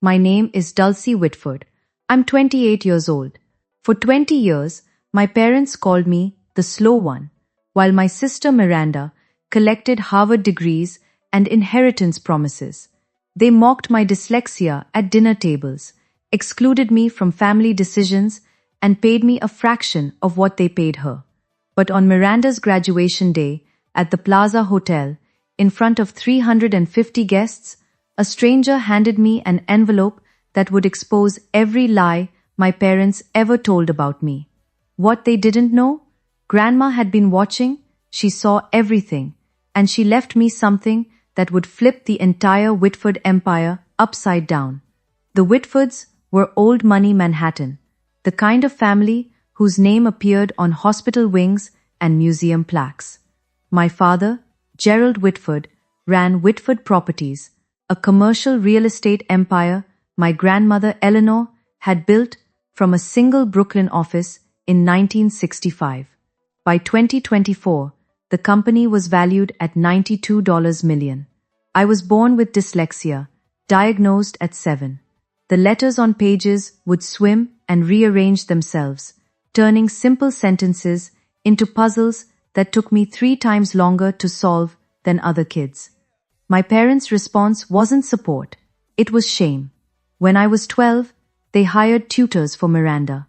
My name is Dulcie Whitford. I'm 28 years old. For 20 years, my parents called me the slow one, while my sister Miranda collected Harvard degrees and inheritance promises. They mocked my dyslexia at dinner tables, excluded me from family decisions, and paid me a fraction of what they paid her. But on Miranda's graduation day at the Plaza Hotel, in front of 350 guests, a stranger handed me an envelope that would expose every lie my parents ever told about me. What they didn't know? Grandma had been watching, she saw everything, and she left me something that would flip the entire Whitford empire upside down. The Whitfords were old money Manhattan, the kind of family whose name appeared on hospital wings and museum plaques. My father, Gerald Whitford, ran Whitford Properties, a commercial real estate empire my grandmother Eleanor had built from a single Brooklyn office in 1965. By 2024, the company was valued at $92 million. I was born with dyslexia, diagnosed at 7. The letters on pages would swim and rearrange themselves, turning simple sentences into puzzles that took me 3 times longer to solve than other kids. My parents' response wasn't support, it was shame. When I was 12, they hired tutors for Miranda.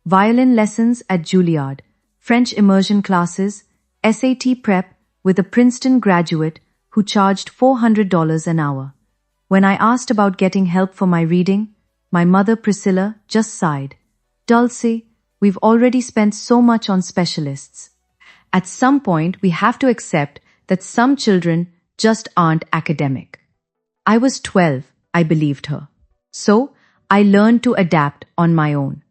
Violin lessons at Juilliard, French immersion classes, SAT prep with a Princeton graduate who charged $400 an hour. When I asked about getting help for my reading, my mother Priscilla just sighed. Dulcie, we've already spent so much on specialists. At some point, we have to accept that some children just aren't academic. I was 12, I believed her. So, I learned to adapt on my own.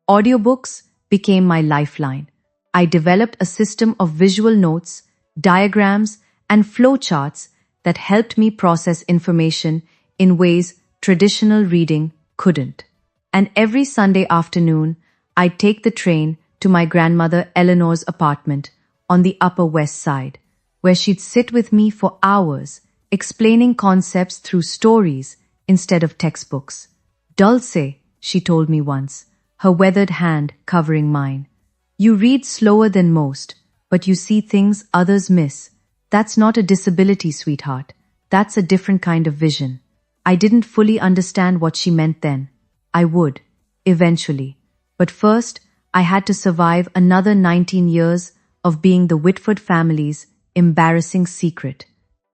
Audiobooks became my lifeline. I developed a system of visual notes, diagrams, and flowcharts that helped me process information in ways traditional reading couldn't. And every Sunday afternoon, I'd take the train to my grandmother Eleanor's apartment on the Upper West Side, where she'd sit with me for hours, explaining concepts through stories instead of textbooks. Dulce, she told me once, her weathered hand covering mine. You read slower than most, but you see things others miss. That's not a disability, sweetheart. That's a different kind of vision. I didn't fully understand what she meant then. I would, eventually. But first, I had to survive another 19 years of being the Whitford family's embarrassing secret.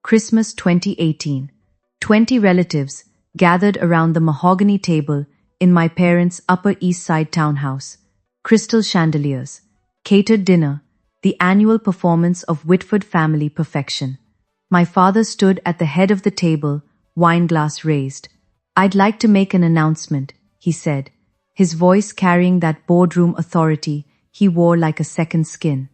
Christmas 2018. 20 relatives gathered around the mahogany table in my parents' Upper East Side townhouse. Crystal chandeliers, catered dinner, the annual performance of Whitford family perfection. My father stood at the head of the table, wineglass raised. I'd like to make an announcement, he said, his voice carrying that boardroom authority he wore like a second skin.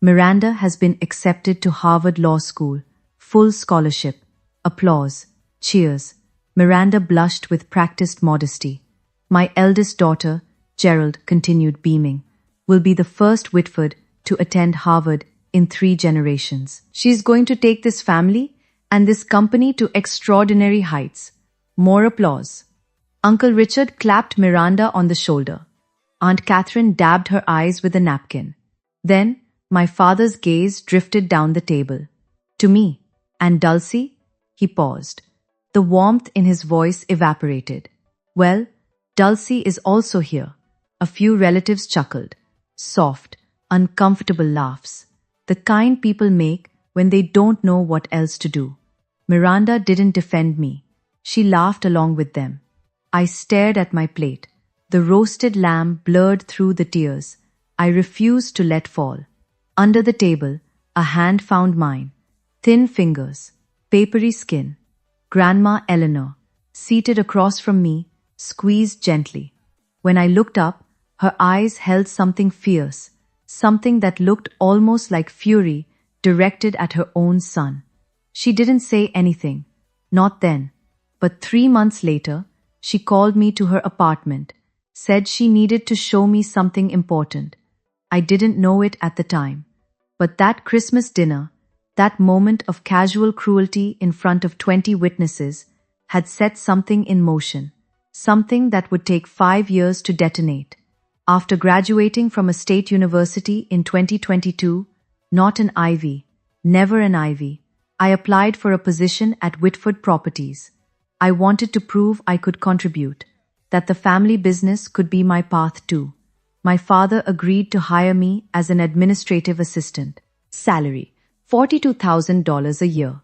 Miranda has been accepted to Harvard Law School. Full scholarship. Applause. Cheers. Miranda blushed with practiced modesty. My eldest daughter, Gerald, continued beaming, will be the first Whitford to attend Harvard in 3 generations. She's going to take this family and this company to extraordinary heights. More applause. Uncle Richard clapped Miranda on the shoulder. Aunt Catherine dabbed her eyes with a napkin. Then, my father's gaze drifted down the table. To me. And Dulcie? He paused. The warmth in his voice evaporated. Well, Dulcie is also here. A few relatives chuckled. Soft, uncomfortable laughs. The kind people make when they don't know what else to do. Miranda didn't defend me. She laughed along with them. I stared at my plate. The roasted lamb blurred through the tears. I refused to let fall. Under the table, a hand found mine. Thin fingers, papery skin. Grandma Eleanor, seated across from me, squeezed gently. When I looked up, her eyes held something fierce, something that looked almost like fury directed at her own son. She didn't say anything, not then, but 3 months later, she called me to her apartment, said she needed to show me something important. I didn't know it at the time, but that Christmas dinner, that moment of casual cruelty in front of 20 witnesses, had set something in motion. something that would take 5 years to detonate. After graduating from a state university in 2022, not an Ivy, never an Ivy, I applied for a position at Whitford Properties. I wanted to prove I could contribute, that the family business could be my path too. My father agreed to hire me as an administrative assistant. Salary, $42,000 a year.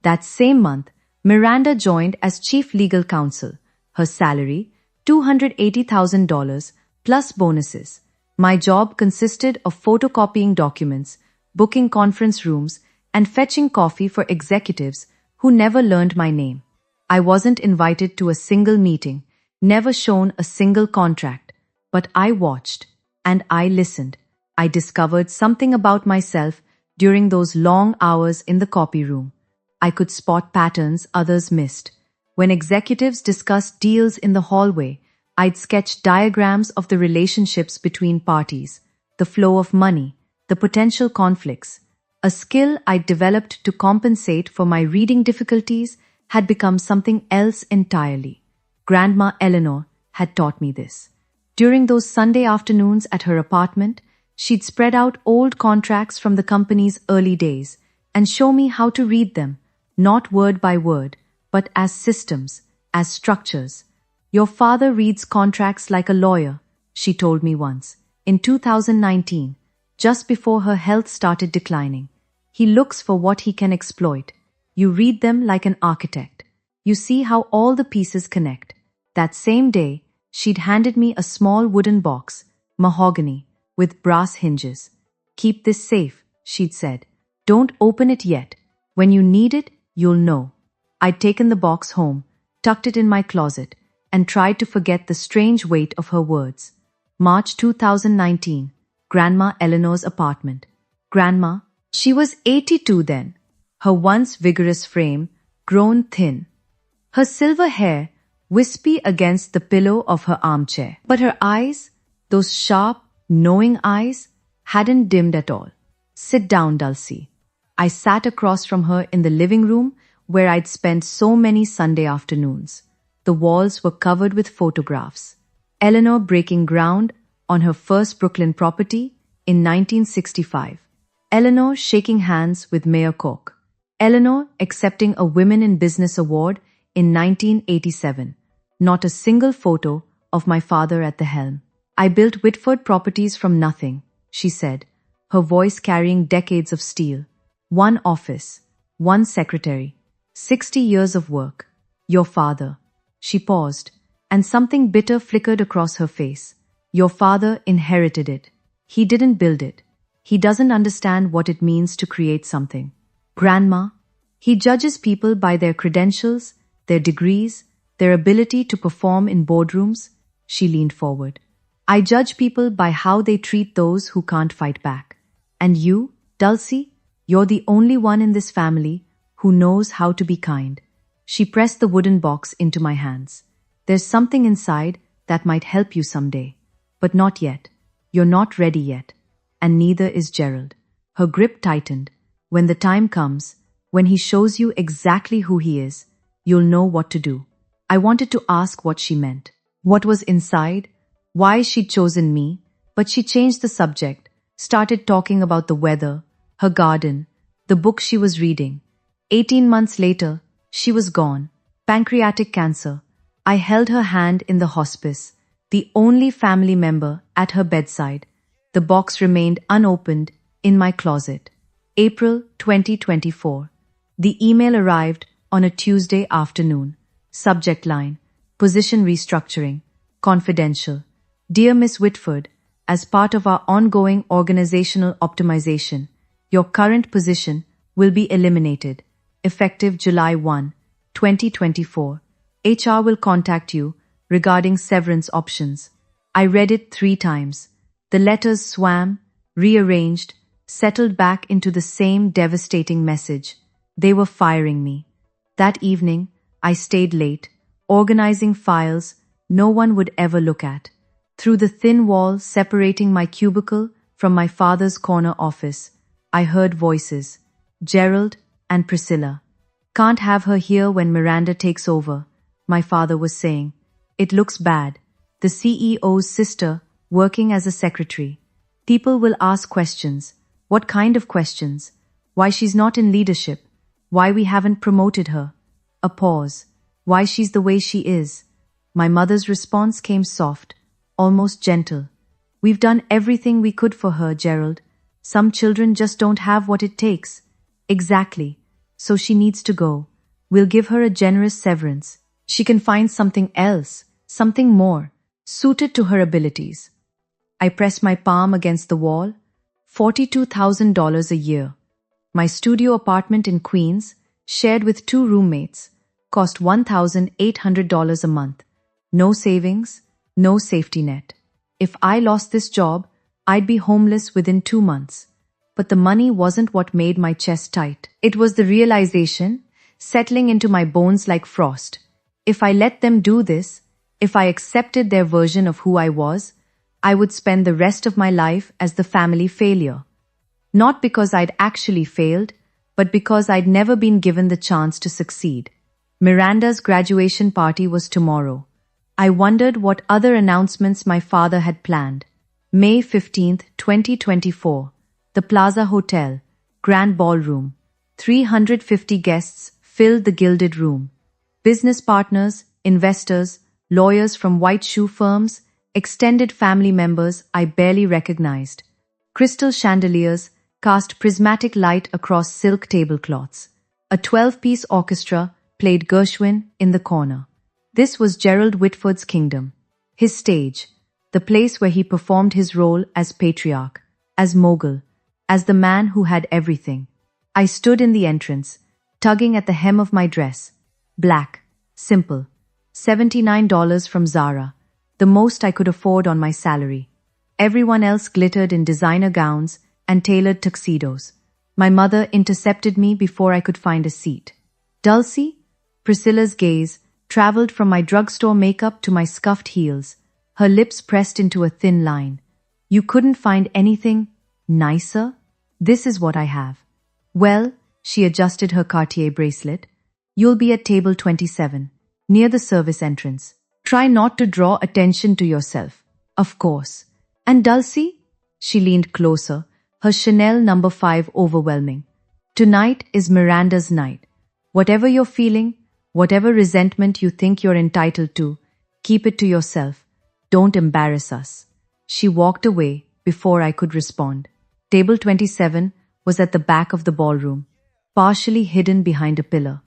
That same month, Miranda joined as chief legal counsel. Her salary, $280,000 plus bonuses. My job consisted of photocopying documents, booking conference rooms, and fetching coffee for executives who never learned my name. I wasn't invited to a single meeting, never shown a single contract, but I watched and I listened. I discovered something about myself during those long hours in the copy room. I could spot patterns others missed. When executives discussed deals in the hallway, I'd sketch diagrams of the relationships between parties, the flow of money, the potential conflicts. A skill I'd developed to compensate for my reading difficulties had become something else entirely. Grandma Eleanor had taught me this. During those Sunday afternoons at her apartment, she'd spread out old contracts from the company's early days and show me how to read them, not word by word, but as systems, as structures. Your father reads contracts like a lawyer, she told me once. In 2019, just before her health started declining, he looks for what he can exploit. You read them like an architect. You see how all the pieces connect. That same day, she'd handed me a small wooden box, mahogany, with brass hinges. Keep this safe, she'd said. Don't open it yet. When you need it, you'll know. I'd taken the box home, tucked it in my closet, and tried to forget the strange weight of her words. March 2019, Grandma Eleanor's apartment. Grandma, she was 82 then, her once vigorous frame grown thin, her silver hair wispy against the pillow of her armchair. But her eyes, those sharp, knowing eyes, hadn't dimmed at all. Sit down, Dulcie. I sat across from her in the living room where I'd spent so many Sunday afternoons. The walls were covered with photographs. Eleanor breaking ground on her first Brooklyn property in 1965. Eleanor shaking hands with Mayor Koch. Eleanor accepting a Women in Business award in 1987. Not a single photo of my father at the helm. I built Whitford Properties from nothing, she said, her voice carrying decades of steel. One office, one secretary, 60 years of work. Your father. She paused, and something bitter flickered across her face. Your father inherited it. He didn't build it. He doesn't understand what it means to create something. Grandma, he judges people by their credentials, their degrees, their ability to perform in boardrooms. She leaned forward. I judge people by how they treat those who can't fight back. And you, Dulcie, you're the only one in this family who knows how to be kind. She pressed the wooden box into my hands. There's something inside that might help you someday. But not yet. You're not ready yet. And neither is Gerald. Her grip tightened. When the time comes, when he shows you exactly who he is, you'll know what to do. I wanted to ask what she meant. What was inside? Why she'd chosen me? But she changed the subject, started talking about the weather, her garden, the book she was reading. 18 months later, she was gone. Pancreatic cancer. I held her hand in the hospice, the only family member at her bedside. The box remained unopened in my closet. April 2024. The email arrived on a Tuesday afternoon. Subject line: Position restructuring. Confidential. Dear Miss Whitford, as part of our ongoing organizational optimization, your current position will be eliminated, effective July 1, 2024. HR will contact you regarding severance options. I read it 3 times. The letters swam, rearranged, settled back into the same devastating message. They were firing me. That evening, I stayed late, organizing files no one would ever look at. Through the thin wall separating my cubicle from my father's corner office, I heard voices. Gerald and Priscilla. Can't have her here when Miranda takes over, my father was saying. It looks bad. The CEO's sister, working as a secretary. People will ask questions. What kind of questions? Why she's not in leadership? Why we haven't promoted her? A pause. Why she's the way she is? My mother's response came soft, almost gentle. We've done everything we could for her, Gerald. Some children just don't have what it takes. Exactly. So she needs to go. We'll give her a generous severance. She can find something else, something more, suited to her abilities. I pressed my palm against the wall. $42,000 a year. My studio apartment in Queens, shared with 2 roommates, cost $1,800 a month. No savings, no safety net. If I lost this job, I'd be homeless within 2 months. But the money wasn't what made my chest tight. It was the realization, settling into my bones like frost. If I let them do this, if I accepted their version of who I was, I would spend the rest of my life as the family failure. Not because I'd actually failed, but because I'd never been given the chance to succeed. Miranda's graduation party was tomorrow. I wondered what other announcements my father had planned. May 15th, 2024. The Plaza Hotel, Grand Ballroom. 350 guests filled the gilded room. Business partners, investors, lawyers from white shoe firms, extended family members I barely recognized. Crystal chandeliers cast prismatic light across silk tablecloths. A 12-piece orchestra played Gershwin in the corner. This was Gerald Whitford's kingdom. His stage, the place where he performed his role as patriarch, as mogul, as the man who had everything. I stood in the entrance, tugging at the hem of my dress. Black, simple. $79 from Zara, the most I could afford on my salary. Everyone else glittered in designer gowns and tailored tuxedos. My mother intercepted me before I could find a seat. Dulcie? Priscilla's gaze traveled from my drugstore makeup to my scuffed heels, her lips pressed into a thin line. You couldn't find anything nicer? This is what I have. Well, she adjusted her Cartier bracelet. You'll be at table 27, near the service entrance. Try not to draw attention to yourself. Of course. And Dulcie? She leaned closer, her Chanel No. 5 overwhelming. Tonight is Miranda's night. Whatever you're feeling, whatever resentment you think you're entitled to, keep it to yourself. Don't embarrass us. She walked away before I could respond. Table 27 was at the back of the ballroom, partially hidden behind a pillar.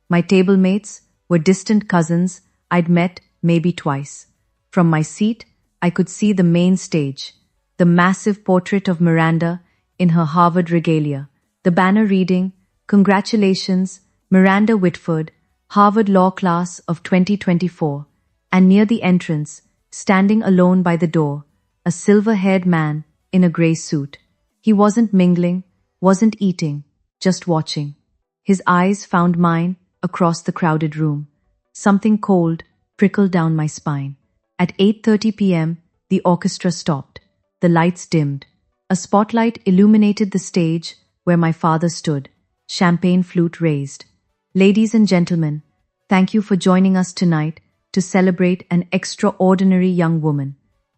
My table mates were distant cousins I'd met maybe twice. From my seat, I could see the main stage, the massive portrait of Miranda in her Harvard regalia, the banner reading, "Congratulations, Miranda Whitford, Harvard Law Class of 2024, and near the entrance, standing alone by the door, a silver-haired man in a grey suit. He wasn't mingling, wasn't eating, just watching. His eyes found mine across the crowded room. Something cold prickled down my spine. At 8:30 p.m., the orchestra stopped. The lights dimmed. A spotlight illuminated the stage where my father stood, champagne flute raised. Ladies and gentlemen, thank you for joining us tonight to celebrate an extraordinary young woman.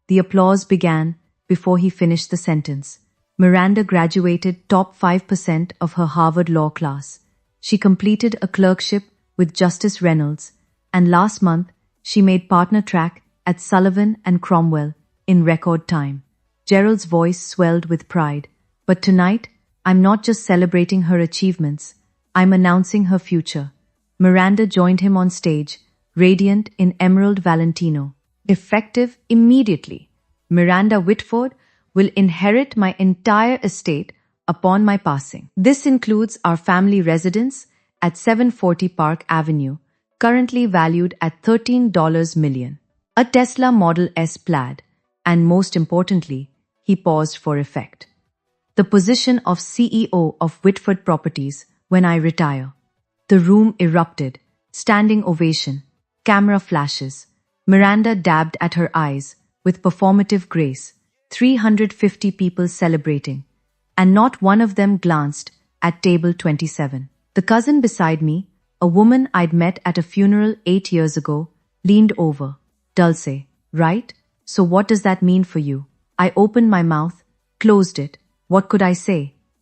The applause began before he finished the sentence. Miranda graduated top 5% of her Harvard Law class. She completed a clerkship with Justice Reynolds, and last month she made partner track at Sullivan and Cromwell in record time. Gerald's voice swelled with pride. But tonight, I'm not just celebrating her achievements, I'm announcing her future. Miranda joined him on stage, radiant in emerald Valentino. Effective immediately, Miranda Whitford will inherit my entire estate upon my passing. This includes our family residence at 740 Park Avenue, currently valued at $13 million. A Tesla Model S Plaid, and most importantly, he paused for effect. The position of CEO of Whitford Properties when I retire. The room erupted, standing ovation, camera flashes. Miranda dabbed at her eyes with performative grace, 350 people celebrating, and not one of them glanced at table 27. The cousin beside me, a woman I'd met at a funeral 8 years ago, leaned over. Dulce, right? So what does that mean for you? I opened my mouth, closed it. What could I say?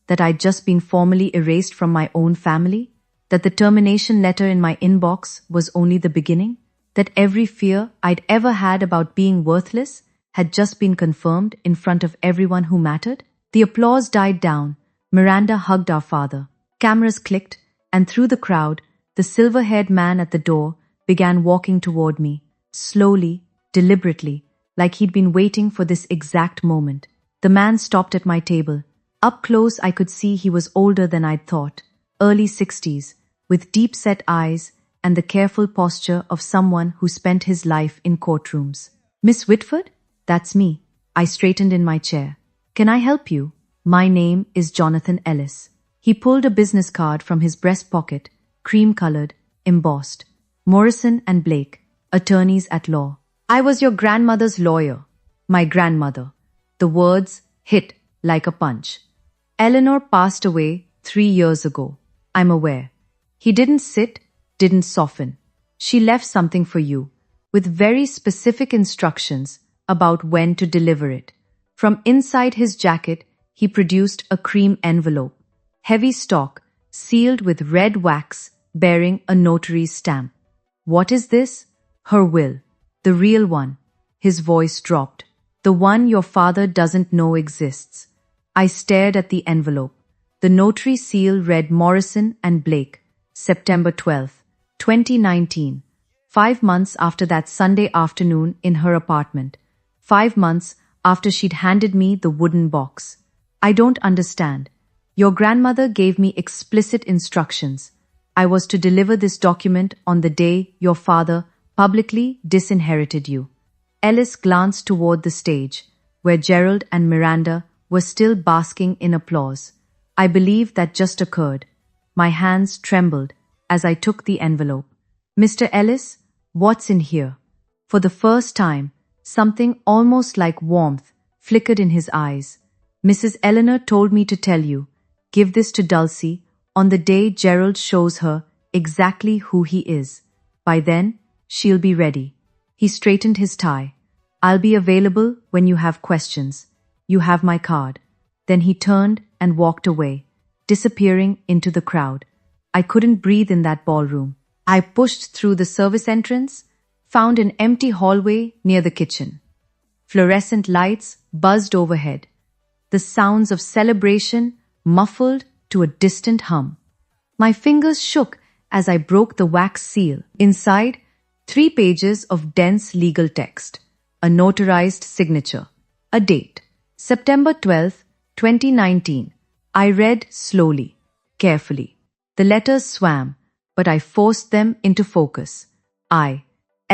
That I'd just been formally erased from my own family? That the termination letter in my inbox was only the beginning? That every fear I'd ever had about being worthless had just been confirmed in front of everyone who mattered? The applause died down. Miranda hugged our father. Cameras clicked, and through the crowd, the silver-haired man at the door began walking toward me, slowly, deliberately, like he'd been waiting for this exact moment. The man stopped at my table. Up close I could see he was older than I'd thought, early 60s, with deep-set eyes and the careful posture of someone who spent his life in courtrooms. "Miss Whitford? That's me." I straightened in my chair. "Can I help you? My name is Jonathan Ellis." He pulled a business card from his breast pocket, cream-colored, embossed. "Morrison and Blake, attorneys at law." "I was your grandmother's lawyer." My grandmother. The words hit like a punch. "Eleanor passed away 3 years ago. I'm aware." He didn't sit, didn't soften. "She left something for you, with very specific instructions about when to deliver it." From inside his jacket, he produced a cream envelope, heavy stock, sealed with red wax, bearing a notary's stamp. "What is this?" "Her will. The real one." His voice dropped. "The one your father doesn't know exists." I stared at the envelope. The notary seal read Morrison and Blake, September 12, 2019. 5 months after that Sunday afternoon in her apartment. 5 months after she'd handed me the wooden box. "I don't understand. Your grandmother gave me explicit instructions. I was to deliver this document on the day your father publicly disinherited you." Ellis glanced toward the stage, where Gerald and Miranda were still basking in applause. I believe that just occurred. My hands trembled as I took the envelope. "Mr. Ellis, what's in here?" For the first time, something almost like warmth flickered in his eyes. "Mrs. Eleanor told me to tell you, give this to Dulcie on the day Gerald shows her exactly who he is. By then, she'll be ready." He straightened his tie. "I'll be available when you have questions. You have my card." Then he turned and walked away, disappearing into the crowd. I couldn't breathe in that ballroom. I pushed through the service entrance, found an empty hallway near the kitchen. Fluorescent lights buzzed overhead. The sounds of celebration muffled to a distant hum. My fingers shook as I broke the wax seal. Inside, 3 pages of dense legal text, a notarized signature, a date, September 12, 2019. I read slowly, carefully. The letters swam, but I forced them into focus. I,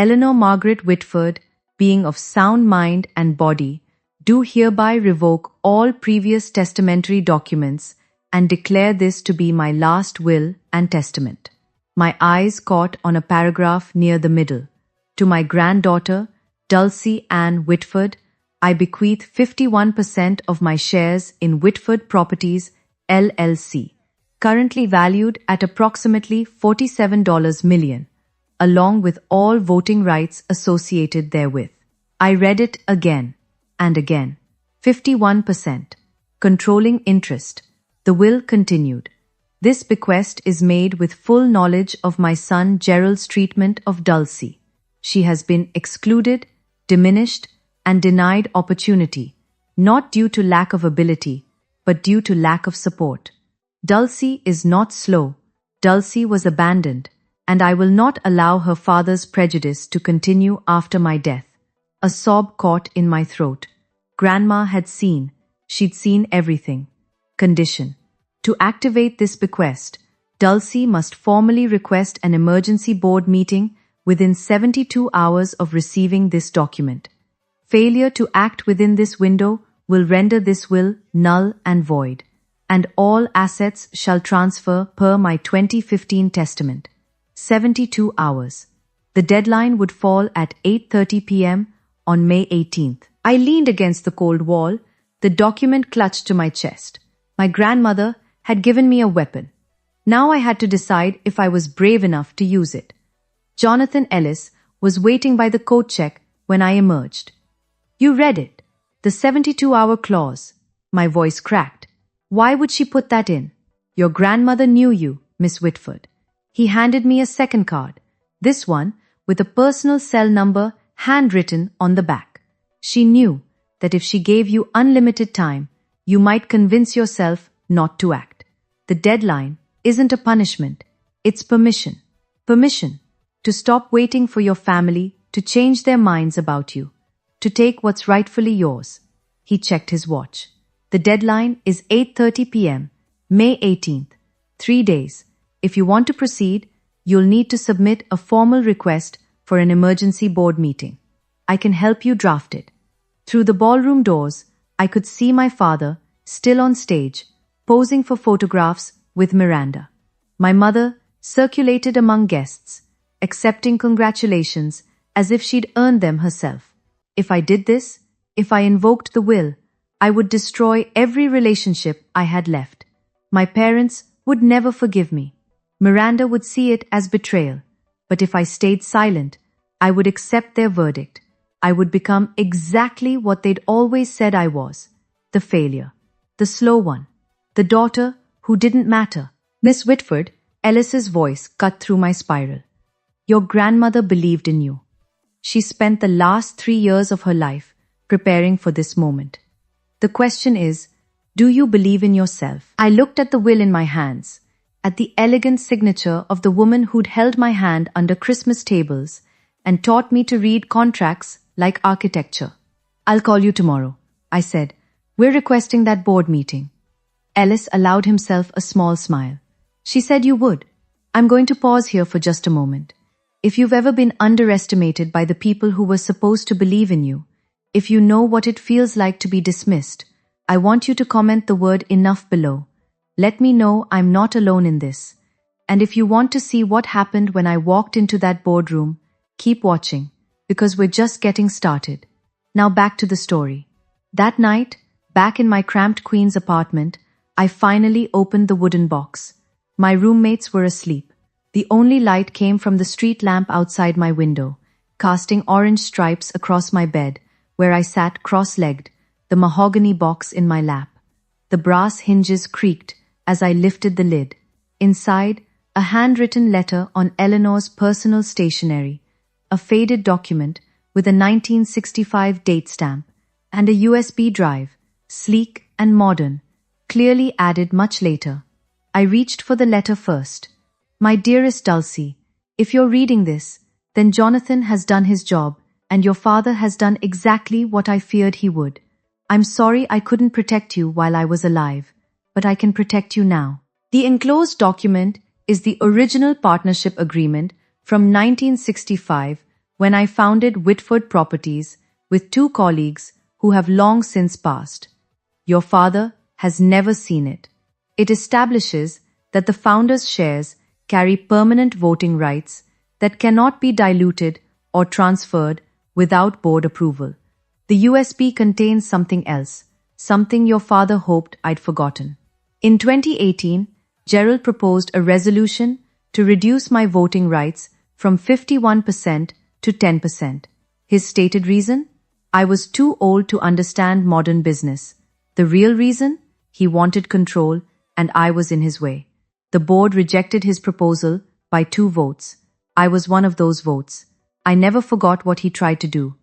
Eleanor Margaret Whitford, being of sound mind and body, do hereby revoke all previous testamentary documents and declare this to be my last will and testament. My eyes caught on a paragraph near the middle. To my granddaughter, Dulcie Ann Whitford, I bequeath 51% of my shares in Whitford Properties, LLC, currently valued at approximately $47 million, along with all voting rights associated therewith. I read it again and again. 51%. Controlling interest. The will continued. This bequest is made with full knowledge of my son Gerald's treatment of Dulcie. She has been excluded, diminished, and denied opportunity, not due to lack of ability, but due to lack of support. Dulcie is not slow. Dulcie was abandoned, and I will not allow her father's prejudice to continue after my death. A sob caught in my throat. Grandma had seen. She'd seen everything. Condition. To activate this bequest, Dulcie must formally request an emergency board meeting within 72 hours of receiving this document. Failure to act within this window will render this will null and void, and all assets shall transfer per my 2015 testament. 72 hours. The deadline would fall at 8:30 p.m. on May 18th. I leaned against the cold wall, the document clutched to my chest. My grandmother had given me a weapon. Now I had to decide if I was brave enough to use it. Jonathan Ellis was waiting by the coat check when I emerged. You read it. The 72-hour clause. My voice cracked. Why would she put that in? Your grandmother knew you, Miss Whitford. He handed me a second card. This one, with a personal cell number handwritten on the back. She knew that if she gave you unlimited time, you might convince yourself not to act. The deadline isn't a punishment. It's permission. Permission to stop waiting for your family to change their minds about you, to take what's rightfully yours. He checked his watch. The deadline is 8:30 p.m., May 18th. 3 days. If you want to proceed, you'll need to submit a formal request for an emergency board meeting. I can help you draft it. Through the ballroom doors, I could see my father, still on stage, posing for photographs with Miranda. My mother circulated among guests, accepting congratulations as if she'd earned them herself. If I did this, if I invoked the will, I would destroy every relationship I had left. My parents would never forgive me. Miranda would see it as betrayal. But if I stayed silent, I would accept their verdict. I would become exactly what they'd always said I was. The failure. The slow one. The daughter who didn't matter. Miss Whitford, Ellis's voice cut through my spiral. Your grandmother believed in you. She spent the last 3 years of her life preparing for this moment. The question is, do you believe in yourself? I looked at the will in my hands, at the elegant signature of the woman who'd held my hand under Christmas tables and taught me to read contracts like architecture. I'll call you tomorrow, I said. We're requesting that board meeting. Ellis allowed himself a small smile. She said you would. I'm going to pause here for just a moment. If you've ever been underestimated by the people who were supposed to believe in you, if you know what it feels like to be dismissed, I want you to comment the word enough below. Let me know I'm not alone in this. And if you want to see what happened when I walked into that boardroom, keep watching, because we're just getting started. Now back to the story. That night, back in my cramped Queen's apartment, I finally opened the wooden box. My roommates were asleep. The only light came from the street lamp outside my window, casting orange stripes across my bed, where I sat cross-legged, the mahogany box in my lap. The brass hinges creaked as I lifted the lid. Inside, a handwritten letter on Eleanor's personal stationery, a faded document with a 1965 date stamp, and a USB drive, sleek and modern, clearly added much later. I reached for the letter first. My dearest Dulcie, if you're reading this, then Jonathan has done his job, and your father has done exactly what I feared he would. I'm sorry I couldn't protect you while I was alive, but I can protect you now. The enclosed document is the original partnership agreement from 1965 when I founded Whitford Properties with 2 colleagues who have long since passed. Your father has never seen it. It establishes that the founder's shares carry permanent voting rights that cannot be diluted or transferred without board approval. The USB contains something else, something your father hoped I'd forgotten. In 2018, Gerald proposed a resolution to reduce my voting rights from 51% to 10%. His stated reason? I was too old to understand modern business. The real reason? He wanted control, and I was in his way. The board rejected his proposal by 2 votes. I was one of those votes. I never forgot what he tried to do,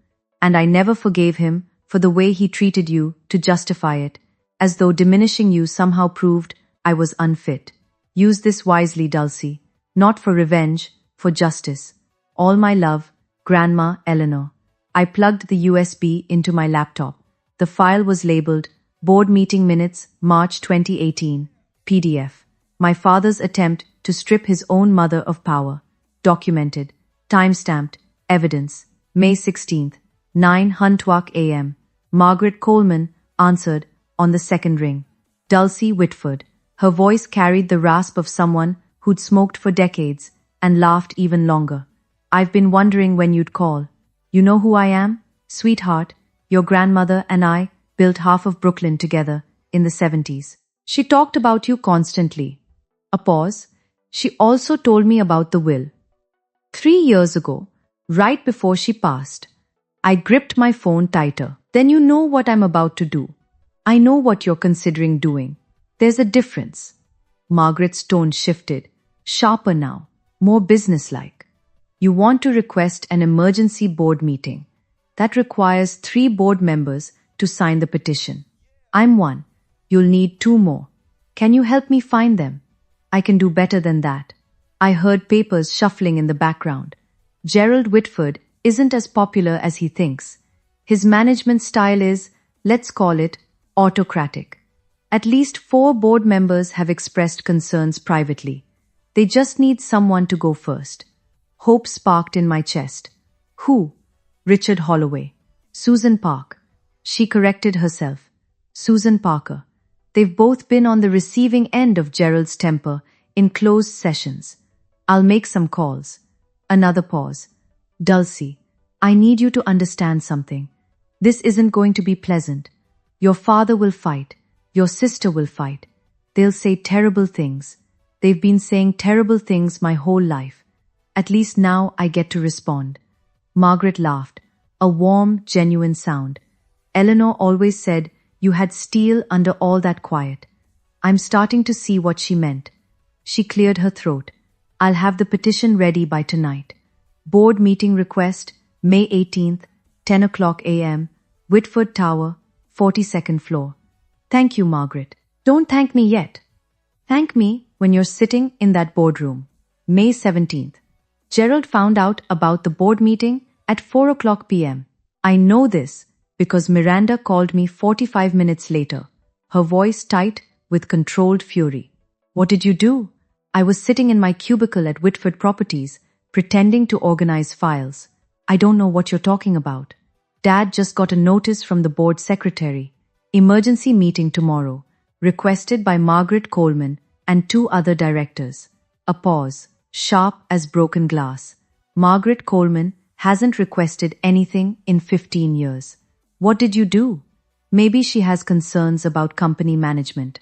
and I never forgave him for the way he treated you to justify it, as though diminishing you somehow proved I was unfit. Use this wisely, Dulcie, not for revenge, for justice. All my love, Grandma Eleanor. I plugged the USB into my laptop. The file was labeled Board Meeting Minutes, March 2018, PDF. My father's attempt to strip his own mother of power. Documented. Timestamped. Evidence. May 16th, 9:00 a.m. Margaret Coleman answered on the second ring. Dulcie Whitford. Her voice carried the rasp of someone who'd smoked for decades and laughed even longer. I've been wondering when you'd call. You know who I am? Sweetheart, your grandmother and I built half of Brooklyn together in the 70s. She talked about you constantly. A pause. She also told me about the will. 3 years ago, right before she passed, I gripped my phone tighter. Then you know what I'm about to do. I know what you're considering doing. There's a difference. Margaret's tone shifted, sharper now, more businesslike. You want to request an emergency board meeting. That requires 3 board members to sign the petition. I'm one. You'll need 2 more. Can you help me find them? I can do better than that. I heard papers shuffling in the background. Gerald Whitford isn't as popular as he thinks. His management style is, let's call it, autocratic. At least 4 board members have expressed concerns privately. They just need someone to go first. Hope sparked in my chest. Who? Richard Holloway. Susan Park. She corrected herself. Susan Parker. They've both been on the receiving end of Gerald's temper in closed sessions. I'll make some calls. Another pause. Dulcie, I need you to understand something. This isn't going to be pleasant. Your father will fight. Your sister will fight. They'll say terrible things. They've been saying terrible things my whole life. At least now I get to respond. Margaret laughed. A warm, genuine sound. Eleanor always said you had steel under all that quiet. I'm starting to see what she meant. She cleared her throat. I'll have the petition ready by tonight. Board meeting request, May 18th, 10 o'clock a.m., Whitford Tower, 42nd floor. Thank you, Margaret. Don't thank me yet. Thank me when you're sitting in that boardroom. May 17th. Gerald found out about the board meeting at 4 o'clock p.m. I know this because Miranda called me 45 minutes later, her voice tight with controlled fury. What did you do? I was sitting in my cubicle at Whitford Properties, pretending to organize files. I don't know what you're talking about. Dad just got a notice from the board secretary. Emergency meeting tomorrow, requested by Margaret Coleman and 2 other directors. A pause, sharp as broken glass. Margaret Coleman hasn't requested anything in 15 years. What did you do? Maybe she has concerns about company management.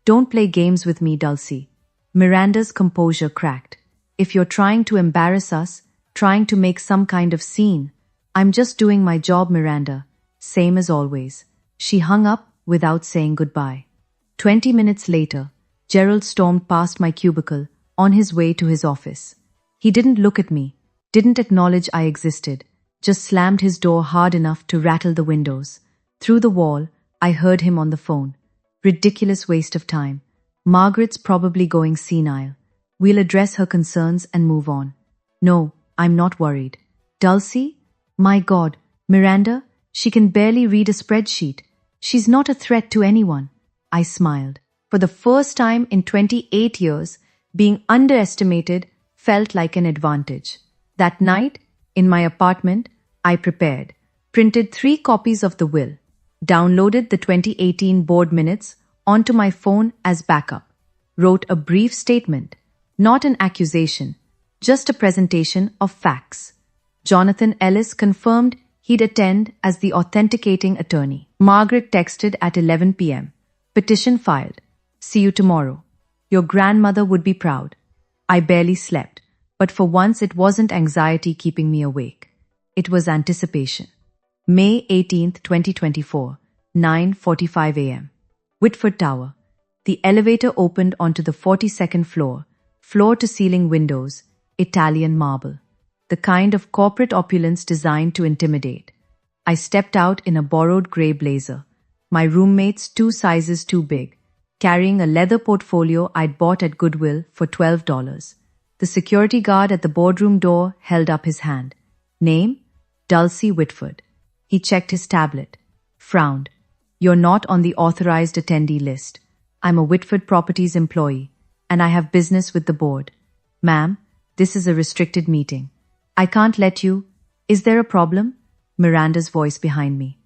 Don't play games with me, Dulcie. Miranda's composure cracked. If you're trying to embarrass us, trying to make some kind of scene, I'm just doing my job, Miranda. Same as always. She hung up without saying goodbye. 20 minutes later, Gerald stormed past my cubicle on his way to his office. He didn't look at me, didn't acknowledge I existed, just slammed his door hard enough to rattle the windows. Through the wall, I heard him on the phone. Ridiculous waste of time. Margaret's probably going senile. We'll address her concerns and move on. No, I'm not worried. Dulcie? My God, Miranda? She can barely read a spreadsheet. She's not a threat to anyone. I smiled. For the first time in 28 years, being underestimated felt like an advantage. That night, in my apartment, I prepared, printed 3 copies of the will, downloaded the 2018 board minutes onto my phone as backup, wrote a brief statement, not an accusation, just a presentation of facts. Jonathan Ellis confirmed he'd attend as the authenticating attorney. Margaret texted at 11 p.m. Petition filed. See you tomorrow. Your grandmother would be proud. I barely slept, but for once it wasn't anxiety keeping me awake. It was anticipation. May 18th, 2024, 9:45 a.m. Whitford Tower. The elevator opened onto the 42nd floor, floor-to-ceiling windows, Italian marble. The kind of corporate opulence designed to intimidate. I stepped out in a borrowed grey blazer, my roommates 2 sizes too big, carrying a leather portfolio I'd bought at Goodwill for $12. The security guard at the boardroom door held up his hand. Name? Dulcie Whitford. He checked his tablet, frowned. You're not on the authorized attendee list. I'm a Whitford Properties employee, and I have business with the board. Ma'am, this is a restricted meeting. I can't let you. Is there a problem? Miranda's voice behind me.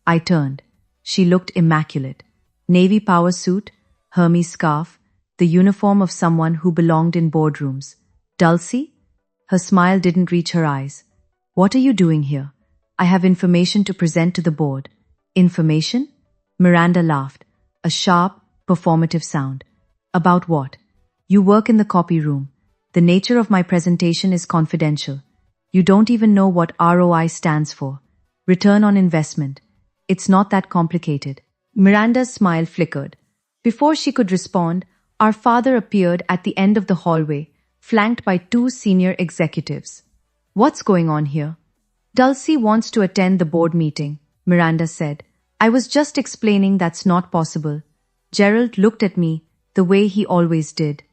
I turned. She looked immaculate. Navy power suit, Hermes scarf, the uniform of someone who belonged in boardrooms. Dulcie? Her smile didn't reach her eyes. What are you doing here? I have information to present to the board. Information? Miranda laughed, a sharp, performative sound. About what? You work in the copy room. The nature of my presentation is confidential. You don't even know what ROI stands for. return on investment. It's not that complicated. Miranda's smile flickered. Before she could respond, our father appeared at the end of the hallway, flanked by two senior executives. What's going on here? Dulcie wants to attend the board meeting, Miranda said. I was just explaining that's not possible. Gerald looked at me the way he always did,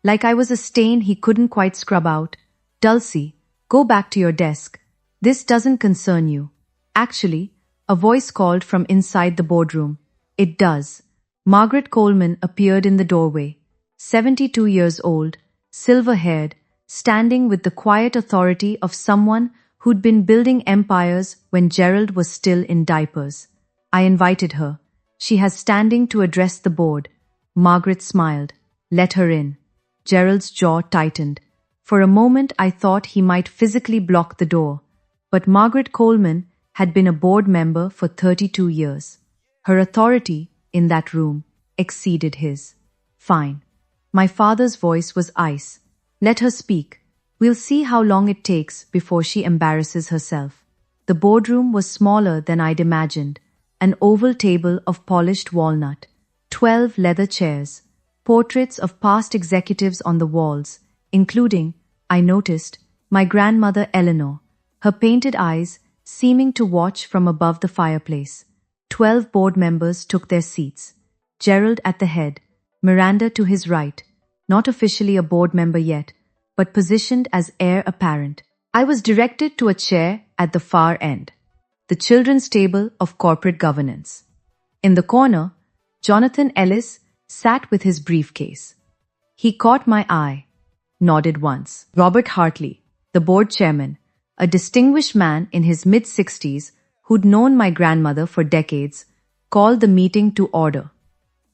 like I was a stain he couldn't quite scrub out. Dulcie, go back to your desk. This doesn't concern you. Actually, a voice called from inside the boardroom. It does. Margaret Coleman appeared in the doorway, 72 years old, silver-haired, standing with the quiet authority of someone who'd been building empires when Gerald was still in diapers. I invited her. She has standing to address the board. Margaret smiled. Let her in. Gerald's jaw tightened. For a moment I thought he might physically block the door. But Margaret Coleman had been a board member for 32 years. Her authority in that room exceeded his. Fine. My father's voice was ice. Let her speak. We'll see how long it takes before she embarrasses herself. The boardroom was smaller than I'd imagined. An oval table of polished walnut, 12 leather chairs, portraits of past executives on the walls, including, I noticed, my grandmother Eleanor, her painted eyes seeming to watch from above the fireplace. 12 board members took their seats. Gerald at the head, Miranda to his right, not officially a board member yet, but positioned as heir apparent. I was directed to a chair at the far end, the children's table of corporate governance. In the corner, Jonathan Ellis sat with his briefcase. He caught my eye, nodded once. Robert Hartley, the board chairman, a distinguished man in his mid-60s who'd known my grandmother for decades, called the meeting to order.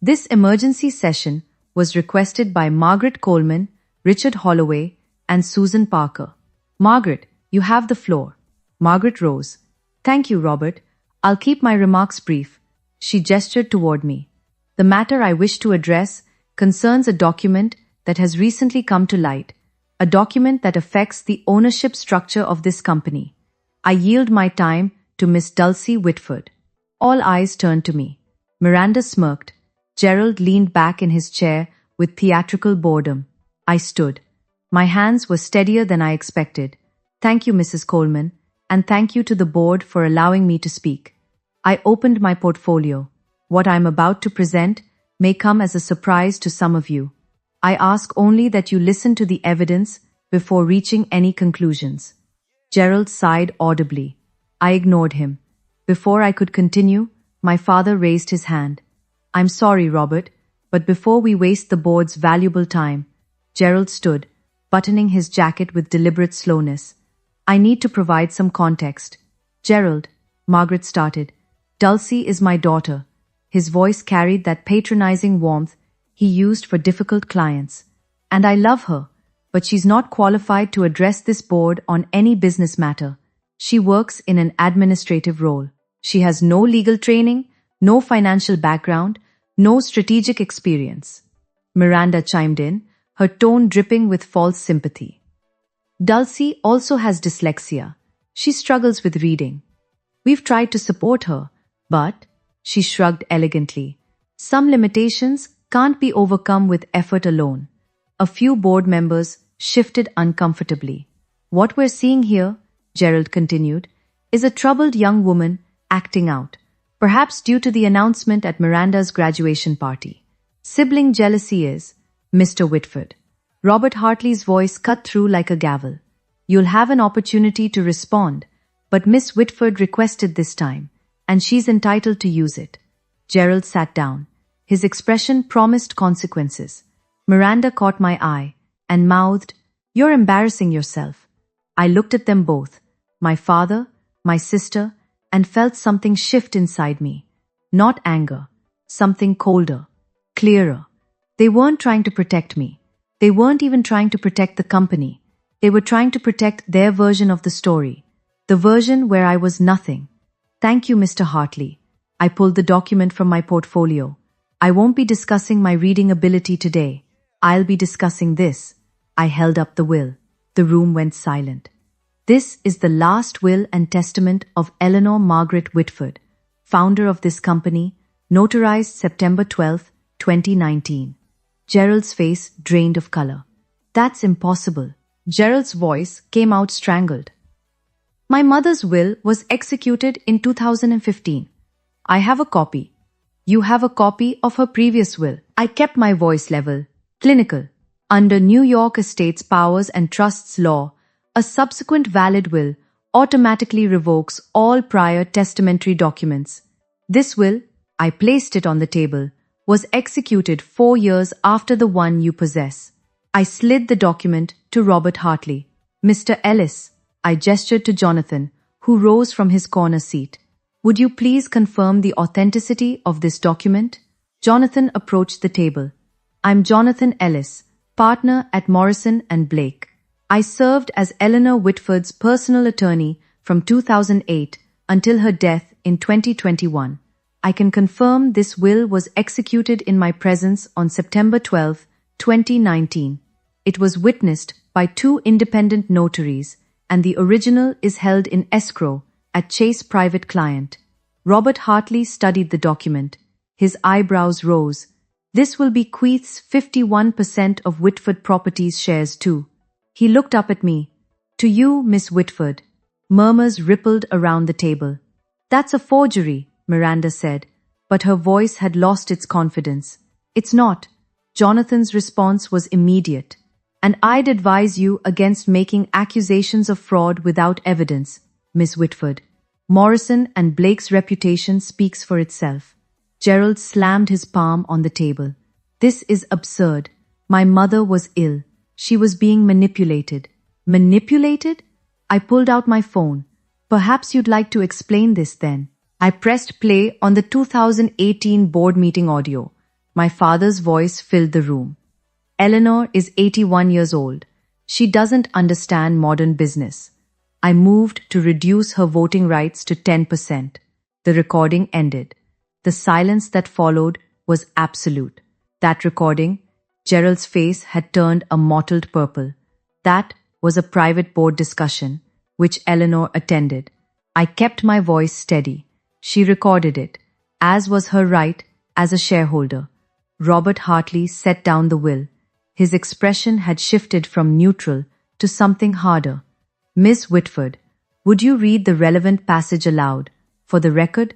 This emergency session was requested by Margaret Coleman, Richard Holloway, and Susan Parker. Margaret, you have the floor. Margaret rose. Thank you, Robert. I'll keep my remarks brief. She gestured toward me. The matter I wish to address concerns a document that has recently come to light, a document that affects the ownership structure of this company. I yield my time to Miss Dulcie Whitford. All eyes turned to me. Miranda smirked. Gerald leaned back in his chair with theatrical boredom. I stood. My hands were steadier than I expected. Thank you, Mrs. Coleman, and thank you to the board for allowing me to speak. I opened my portfolio. What I'm about to present may come as a surprise to some of you. I ask only that you listen to the evidence before reaching any conclusions. Gerald sighed audibly. I ignored him. Before I could continue, my father raised his hand. I'm sorry, Robert, but before we waste the board's valuable time, Gerald stood, buttoning his jacket with deliberate slowness. I need to provide some context. Gerald, Margaret started. Dulcie is my daughter. His voice carried that patronizing warmth he used for difficult clients. And I love her, but she's not qualified to address this board on any business matter. She works in an administrative role. She has no legal training, no financial background, no strategic experience. Miranda chimed in, her tone dripping with false sympathy. Dulcie also has dyslexia. She struggles with reading. We've tried to support her, but, she shrugged elegantly, some limitations can't be overcome with effort alone. A few board members shifted uncomfortably. What we're seeing here, Gerald continued, is a troubled young woman acting out, perhaps due to the announcement at Miranda's graduation party. Sibling jealousy is, Mr. Whitford. Robert Hartley's voice cut through like a gavel. You'll have an opportunity to respond, but Miss Whitford requested this time, and she's entitled to use it. Gerald sat down. His expression promised consequences. Miranda caught my eye and mouthed, You're embarrassing yourself. I looked at them both, my father, my sister, and felt something shift inside me. Not anger, something colder, clearer. They weren't trying to protect me. They weren't even trying to protect the company. They were trying to protect their version of the story, the version where I was nothing. Thank you, Mr. Hartley. I pulled the document from my portfolio. I won't be discussing my reading ability today. I'll be discussing this. I held up the will. The room went silent. This is the last will and testament of Eleanor Margaret Whitford, founder of this company, notarized September 12, 2019. Gerald's face drained of color. That's impossible. Gerald's voice came out strangled. My mother's will was executed in 2015. I have a copy. You have a copy of her previous will. I kept my voice level, clinical. Under New York Estates Powers and Trusts law, a subsequent valid will automatically revokes all prior testamentary documents. This will, I placed it on the table, was executed 4 years after the one you possess. I slid the document to Robert Hartley. Mr. Ellis, I gestured to Jonathan, who rose from his corner seat. Would you please confirm the authenticity of this document? Jonathan approached the table. I'm Jonathan Ellis, partner at Morrison & Blake. I served as Eleanor Whitford's personal attorney from 2008 until her death in 2021. I can confirm this will was executed in my presence on September 12, 2019. It was witnessed by 2 independent notaries, and the original is held in escrow at Chase Private Client. Robert Hartley studied the document. His eyebrows rose. This will bequeaths 51% of Whitford Properties shares too. He looked up at me. To you, Miss Whitford. Murmurs rippled around the table. That's a forgery, Miranda said, but her voice had lost its confidence. It's not. Jonathan's response was immediate. And I'd advise you against making accusations of fraud without evidence, Miss Whitford. Morrison & Blake's reputation speaks for itself. Gerald slammed his palm on the table. This is absurd. My mother was ill. She was being manipulated. Manipulated? I pulled out my phone. Perhaps you'd like to explain this then. I pressed play on the 2018 board meeting audio. My father's voice filled the room. Eleanor is 81 years old. She doesn't understand modern business. I moved to reduce her voting rights to 10%. The recording ended. The silence that followed was absolute. That recording, Gerald's face had turned a mottled purple. That was a private board discussion, which Eleanor attended. I kept my voice steady. She recorded it, as was her right as a shareholder. Robert Hartley set down the will. His expression had shifted from neutral to something harder. Miss Whitford, would you read the relevant passage aloud? For the record?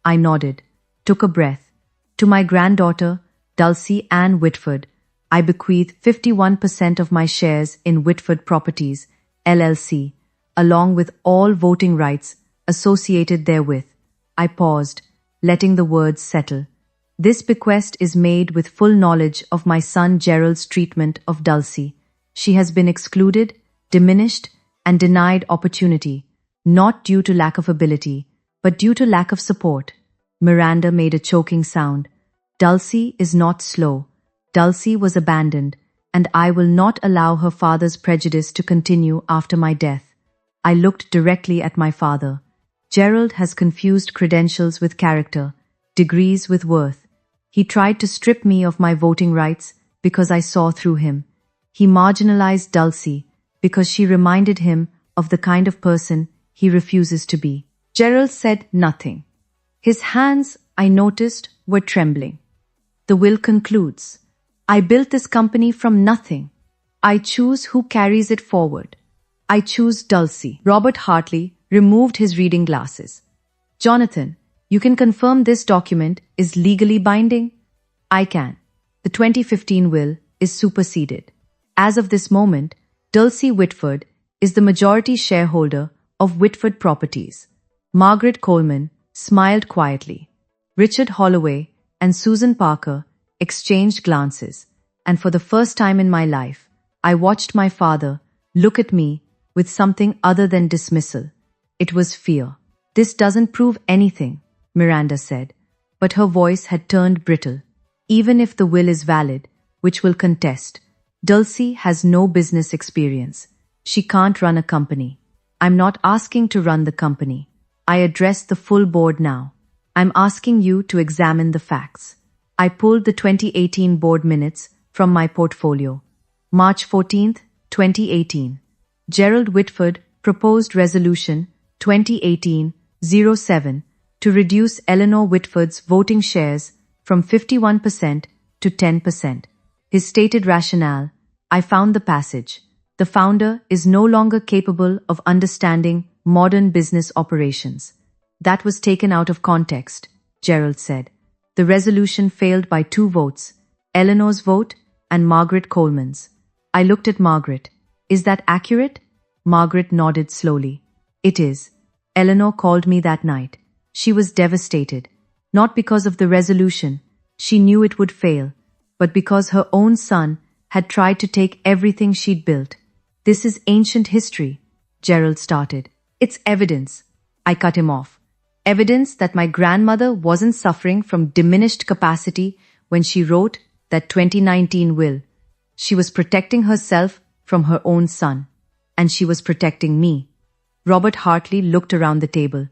I nodded, took a breath. To my granddaughter, Dulcie Ann Whitford, I bequeath 51% of my shares in Whitford Properties, LLC, along with all voting rights associated therewith. I paused, letting the words settle. This bequest is made with full knowledge of my son Gerald's treatment of Dulcie. She has been excluded, diminished, and denied opportunity, not due to lack of ability, but due to lack of support. Miranda made a choking sound. Dulcie is not slow. Dulcie was abandoned, and I will not allow her father's prejudice to continue after my death. I looked directly at my father. Gerald has confused credentials with character, degrees with worth. He tried to strip me of my voting rights because I saw through him. He marginalized Dulcie because she reminded him of the kind of person he refuses to be. Gerald said nothing. His hands, I noticed, were trembling. The will concludes, I built this company from nothing. I choose who carries it forward. I choose Dulcie. Robert Hartley removed his reading glasses. Jonathan, you can confirm this document is legally binding? I can. The 2015 will is superseded. As of this moment, Dulcie Whitford is the majority shareholder of Whitford Properties. Margaret Coleman smiled quietly. Richard Holloway and Susan Parker exchanged glances, and for the first time in my life, I watched my father look at me with something other than dismissal. It was fear. This doesn't prove anything, Miranda said, but her voice had turned brittle. Even if the will is valid, which will contest, Dulcie has no business experience. She can't run a company. I'm not asking to run the company. I address the full board now. I'm asking you to examine the facts. I pulled the 2018 board minutes from my portfolio. March 14th, 2018. Gerald Whitford proposed Resolution 2018-07 to reduce Eleanor Whitford's voting shares from 51% to 10%. His stated rationale: I found the passage. The founder is no longer capable of understanding modern business operations. That was taken out of context, Gerald said. The resolution failed by 2 votes, Eleanor's vote and Margaret Coleman's. I looked at Margaret. Is that accurate? Margaret nodded slowly. It is. Eleanor called me that night. She was devastated. Not because of the resolution. She knew it would fail. But because her own son had tried to take everything she'd built. This is ancient history, Gerald started. It's evidence. I cut him off. Evidence that my grandmother wasn't suffering from diminished capacity when she wrote that 2019 will. She was protecting herself from her own son. And she was protecting me. Robert Hartley looked around the table.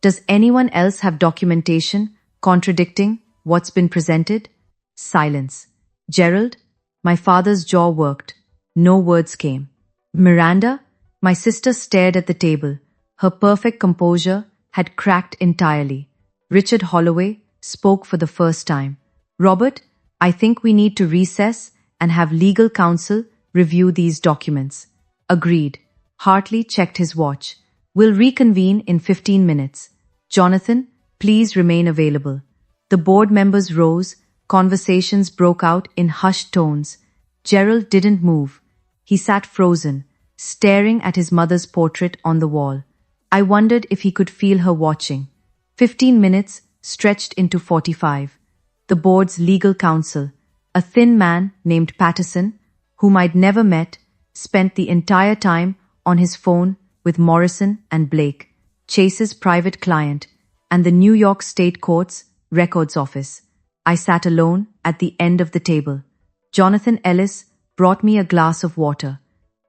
Does anyone else have documentation contradicting what's been presented? Silence. Gerald? My father's jaw worked. No words came. Miranda? My sister stared at the table. Her perfect composure had cracked entirely. Richard Holloway spoke for the first time. Robert, I think we need to recess and have legal counsel review these documents. Agreed. Hartley checked his watch. We'll reconvene in 15 minutes. Jonathan, please remain available. The board members rose. Conversations broke out in hushed tones. Gerald didn't move. He sat frozen, staring at his mother's portrait on the wall. I wondered if he could feel her watching. 15 minutes stretched into 45. The board's legal counsel, a thin man named Patterson, whom I'd never met, spent the entire time on his phone with Morrison and Blake, Chase's private client, and the New York State Court's records office. I sat alone at the end of the table. Jonathan Ellis brought me a glass of water.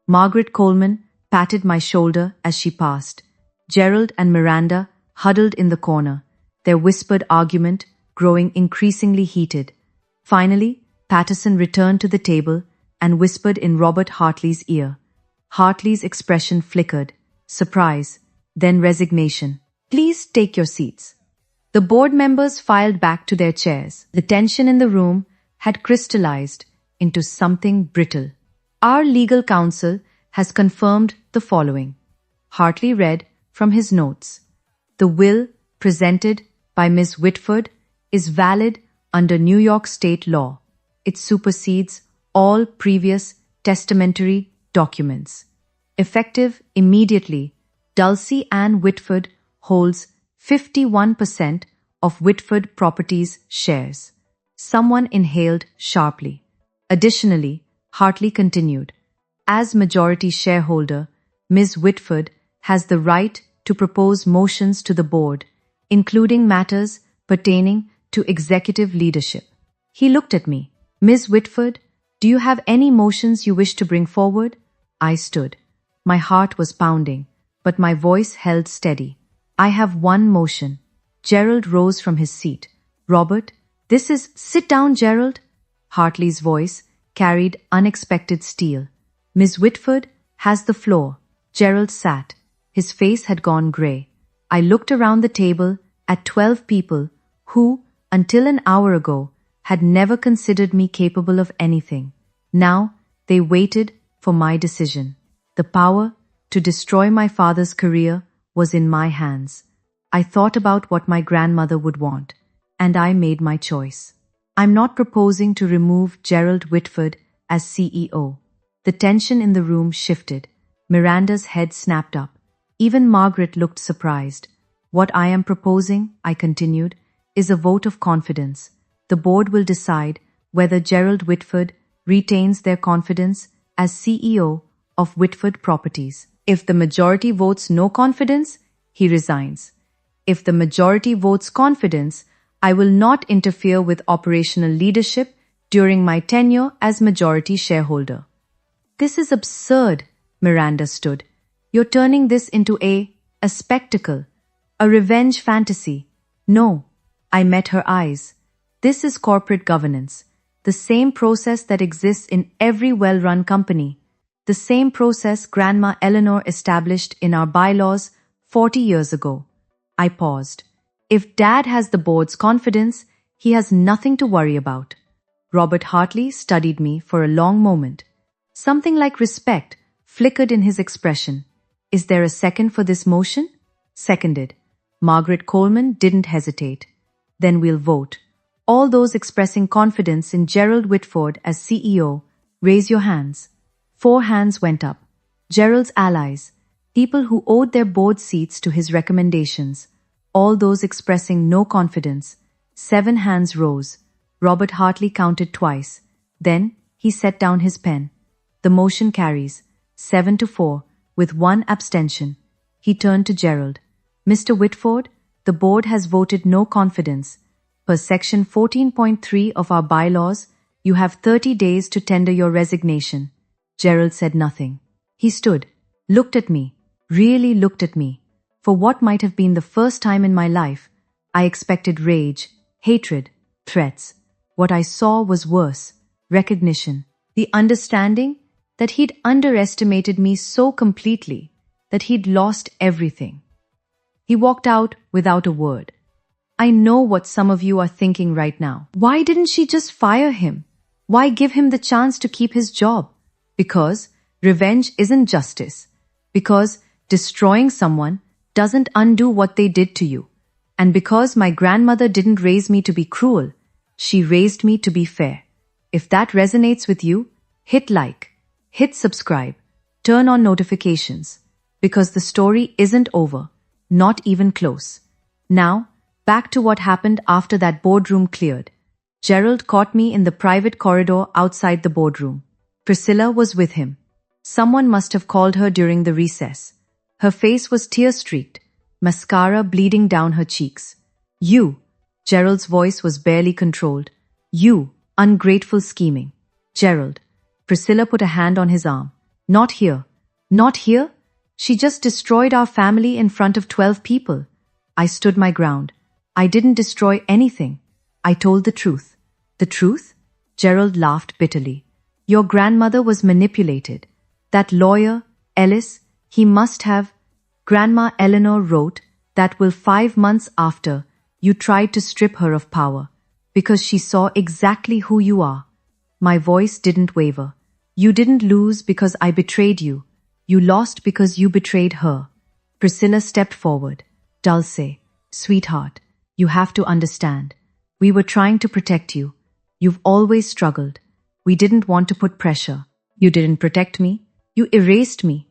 Margaret Coleman patted my shoulder as she passed. Gerald and Miranda huddled in the corner, their whispered argument growing increasingly heated. Finally, Patterson returned to the table and whispered in Robert Hartley's ear. Hartley's expression flickered, surprise, then resignation. Please take your seats. The board members filed back to their chairs. The tension in the room had crystallized into something brittle. Our legal counsel has confirmed the following. Hartley read from his notes. The will presented by Ms. Whitford is valid under New York state law. It supersedes all previous testamentary documents. Effective immediately, Dulcie Ann Whitford holds 51% of Whitford Properties shares. Someone inhaled sharply. Additionally, Hartley continued, as majority shareholder, Ms. Whitford has the right to propose motions to the board, including matters pertaining to executive leadership. He looked at me. Ms. Whitford, do you have any motions you wish to bring forward? I stood. My heart was pounding, but my voice held steady. I have one motion. Gerald rose from his seat. Robert, this is— Sit down, Gerald. Hartley's voice carried unexpected steel. Ms. Whitford has the floor. Gerald sat. His face had gone grey. I looked around the table at 12 people who, until an hour ago, had never considered me capable of anything. Now, they waited for my decision. The power to destroy my father's career was in my hands. I thought about what my grandmother would want, and I made my choice. I'm not proposing to remove Gerald Whitford as CEO. The tension in the room shifted. Miranda's head snapped up. Even Margaret looked surprised. What I am proposing, I continued, is a vote of confidence. The board will decide whether Gerald Whitford retains their confidence as CEO of Whitford Properties. If the majority votes no confidence, he resigns. If the majority votes confidence, I will not interfere with operational leadership during my tenure as majority shareholder. This is absurd, Miranda stood. You're turning this into a spectacle, a revenge fantasy. No, I met her eyes. This is corporate governance, the same process that exists in every well-run company. the same process Grandma Eleanor established in our bylaws 40 years ago. I paused. If Dad has the board's confidence, he has nothing to worry about. Robert Hartley studied me for a long moment. Something like respect flickered in his expression. Is there a second for this motion? Seconded. Margaret Coleman didn't hesitate. Then we'll vote. All those expressing confidence in Gerald Whitford as CEO, raise your hands. 4 hands went up. Gerald's allies, people who owed their board seats to his recommendations. All those expressing no confidence. 7 hands rose. Robert Hartley counted twice. Then he set down his pen. The motion carries 7-4 with 1 abstention. He turned to Gerald. Mr. Whitford, the board has voted no confidence. Per section 14.3 of our bylaws, you have 30 days to tender your resignation. Gerald said nothing. He stood, looked at me, really looked at me. For what might have been the first time in my life, I expected rage, hatred, threats. What I saw was worse, recognition, the understanding that he'd underestimated me so completely that he'd lost everything. He walked out without a word. I know what some of you are thinking right now. Why didn't she just fire him? Why give him the chance to keep his job? Because revenge isn't justice. Because destroying someone doesn't undo what they did to you. And because my grandmother didn't raise me to be cruel, she raised me to be fair. If that resonates with you, hit like, hit subscribe, turn on notifications. Because the story isn't over, not even close. Now, back to what happened after that boardroom cleared. Gerald caught me in the private corridor outside the boardroom. Priscilla was with him. Someone must have called her during the recess. Her face was tear-streaked, mascara bleeding down her cheeks. You, Gerald's voice was barely controlled. You, ungrateful scheming. Gerald. Priscilla put a hand on his arm. Not here. Not here? She just destroyed our family in front of 12 people. I stood my ground. I didn't destroy anything. I told the truth. The truth? Gerald laughed bitterly. Your grandmother was manipulated. That lawyer, Ellis, he must have. Grandma Eleanor wrote that 5 months after you tried to strip her of power, because she saw exactly who you are. My voice didn't waver. You didn't lose because I betrayed you. You lost because you betrayed her. Priscilla stepped forward. Dulce, sweetheart, you have to understand. We were trying to protect you. You've always struggled. We didn't want to put pressure. You didn't protect me. You erased me.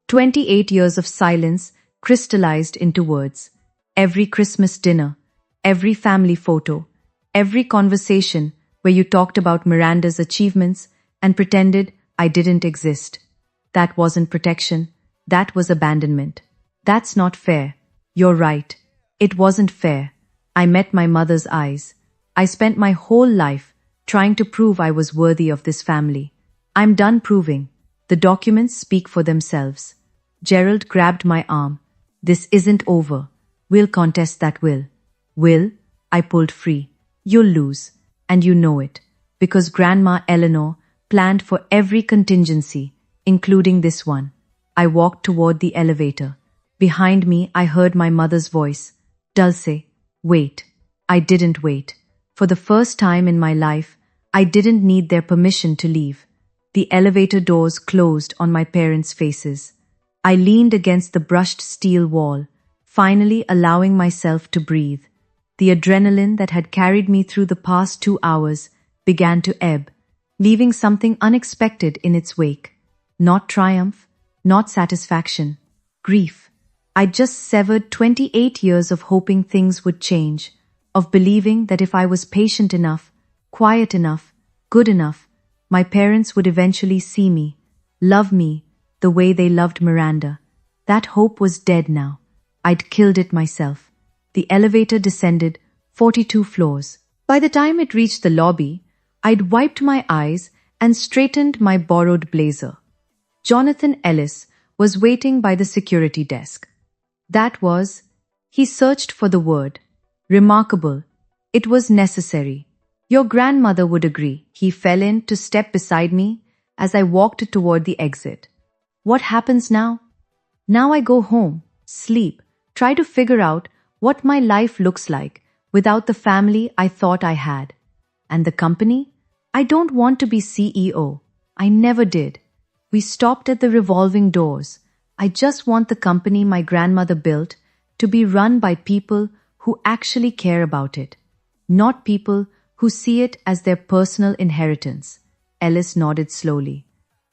28 years of silence crystallized into words. Every Christmas dinner, every family photo, every conversation where you talked about Miranda's achievements and pretended I didn't exist. That wasn't protection. That was abandonment. That's not fair. You're right. It wasn't fair. I met my mother's eyes. I spent my whole life trying to prove I was worthy of this family. I'm done proving. The documents speak for themselves. Gerald grabbed my arm. This isn't over. We'll contest that will. Will? I pulled free. You'll lose. And you know it. Because Grandma Eleanor planned for every contingency, including this one. I walked toward the elevator. Behind me, I heard my mother's voice. Dulce, wait. I didn't wait. For the first time in my life, I didn't need their permission to leave. The elevator doors closed on my parents' faces. I leaned against the brushed steel wall, finally allowing myself to breathe. The adrenaline that had carried me through the past 2 hours began to ebb, leaving something unexpected in its wake. Not triumph, not satisfaction, grief. I'd just severed 28 years of hoping things would change, of believing that if I was patient enough, quiet enough, good enough, my parents would eventually see me, love me, the way they loved Miranda. That hope was dead now. I'd killed it myself. The elevator descended 42 floors. By the time it reached the lobby, I'd wiped my eyes and straightened my borrowed blazer. Jonathan Ellis was waiting by the security desk. He searched for the word. Remarkable. It was necessary. Your grandmother would agree. He fell in to step beside me, as I walked toward the exit. What happens now? Now I go home, sleep, try to figure out what my life looks like without the family I thought I had. And the company? I don't want to be CEO. I never did. We stopped at the revolving doors. I just want the company my grandmother built to be run by people who actually care about it, not people who see it as their personal inheritance. Ellis nodded slowly.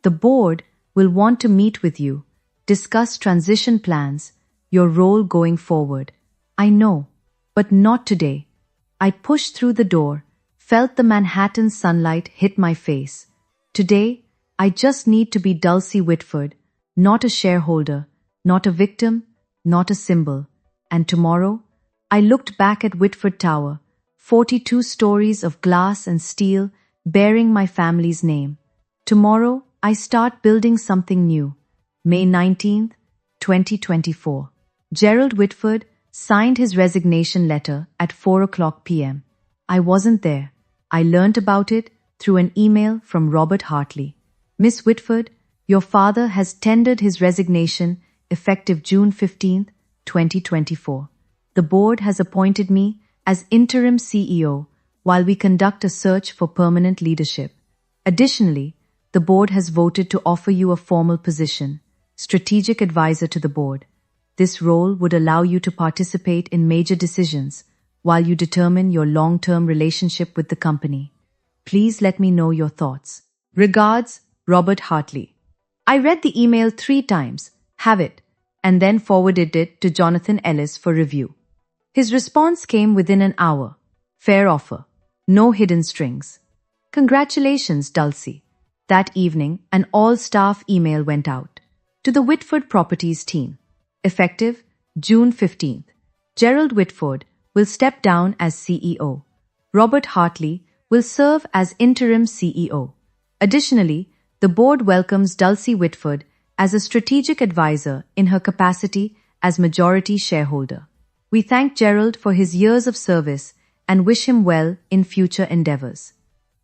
The board will want to meet with you, discuss transition plans, your role going forward. I know, but not today. I pushed through the door, felt the Manhattan sunlight hit my face. Today, I just need to be Dulcie Whitford, not a shareholder, not a victim, not a symbol. And tomorrow, I looked back at Whitford Tower, 42 stories of glass and steel bearing my family's name. Tomorrow, I start building something new. May 19th, 2024. Gerald Whitford signed his resignation letter at 4:00 p.m. I wasn't there. I learnt about it through an email from Robert Hartley. Miss Whitford, your father has tendered his resignation effective June 15th, 2024. The board has appointed me as interim CEO while we conduct a search for permanent leadership. Additionally, the board has voted to offer you a formal position, strategic advisor to the board. This role would allow you to participate in major decisions while you determine your long-term relationship with the company. Please let me know your thoughts. Regards, Robert Hartley. I read the email 3 times, have it, and then forwarded it to Jonathan Ellis for review. His response came within an hour. Fair offer. No hidden strings. Congratulations, Dulcie. That evening, an all-staff email went out to the Whitford Properties team. Effective June 15th. Gerald Whitford will step down as CEO. Robert Hartley will serve as interim CEO. Additionally, the board welcomes Dulcie Whitford as a strategic advisor in her capacity as majority shareholder. We thank Gerald for his years of service and wish him well in future endeavors.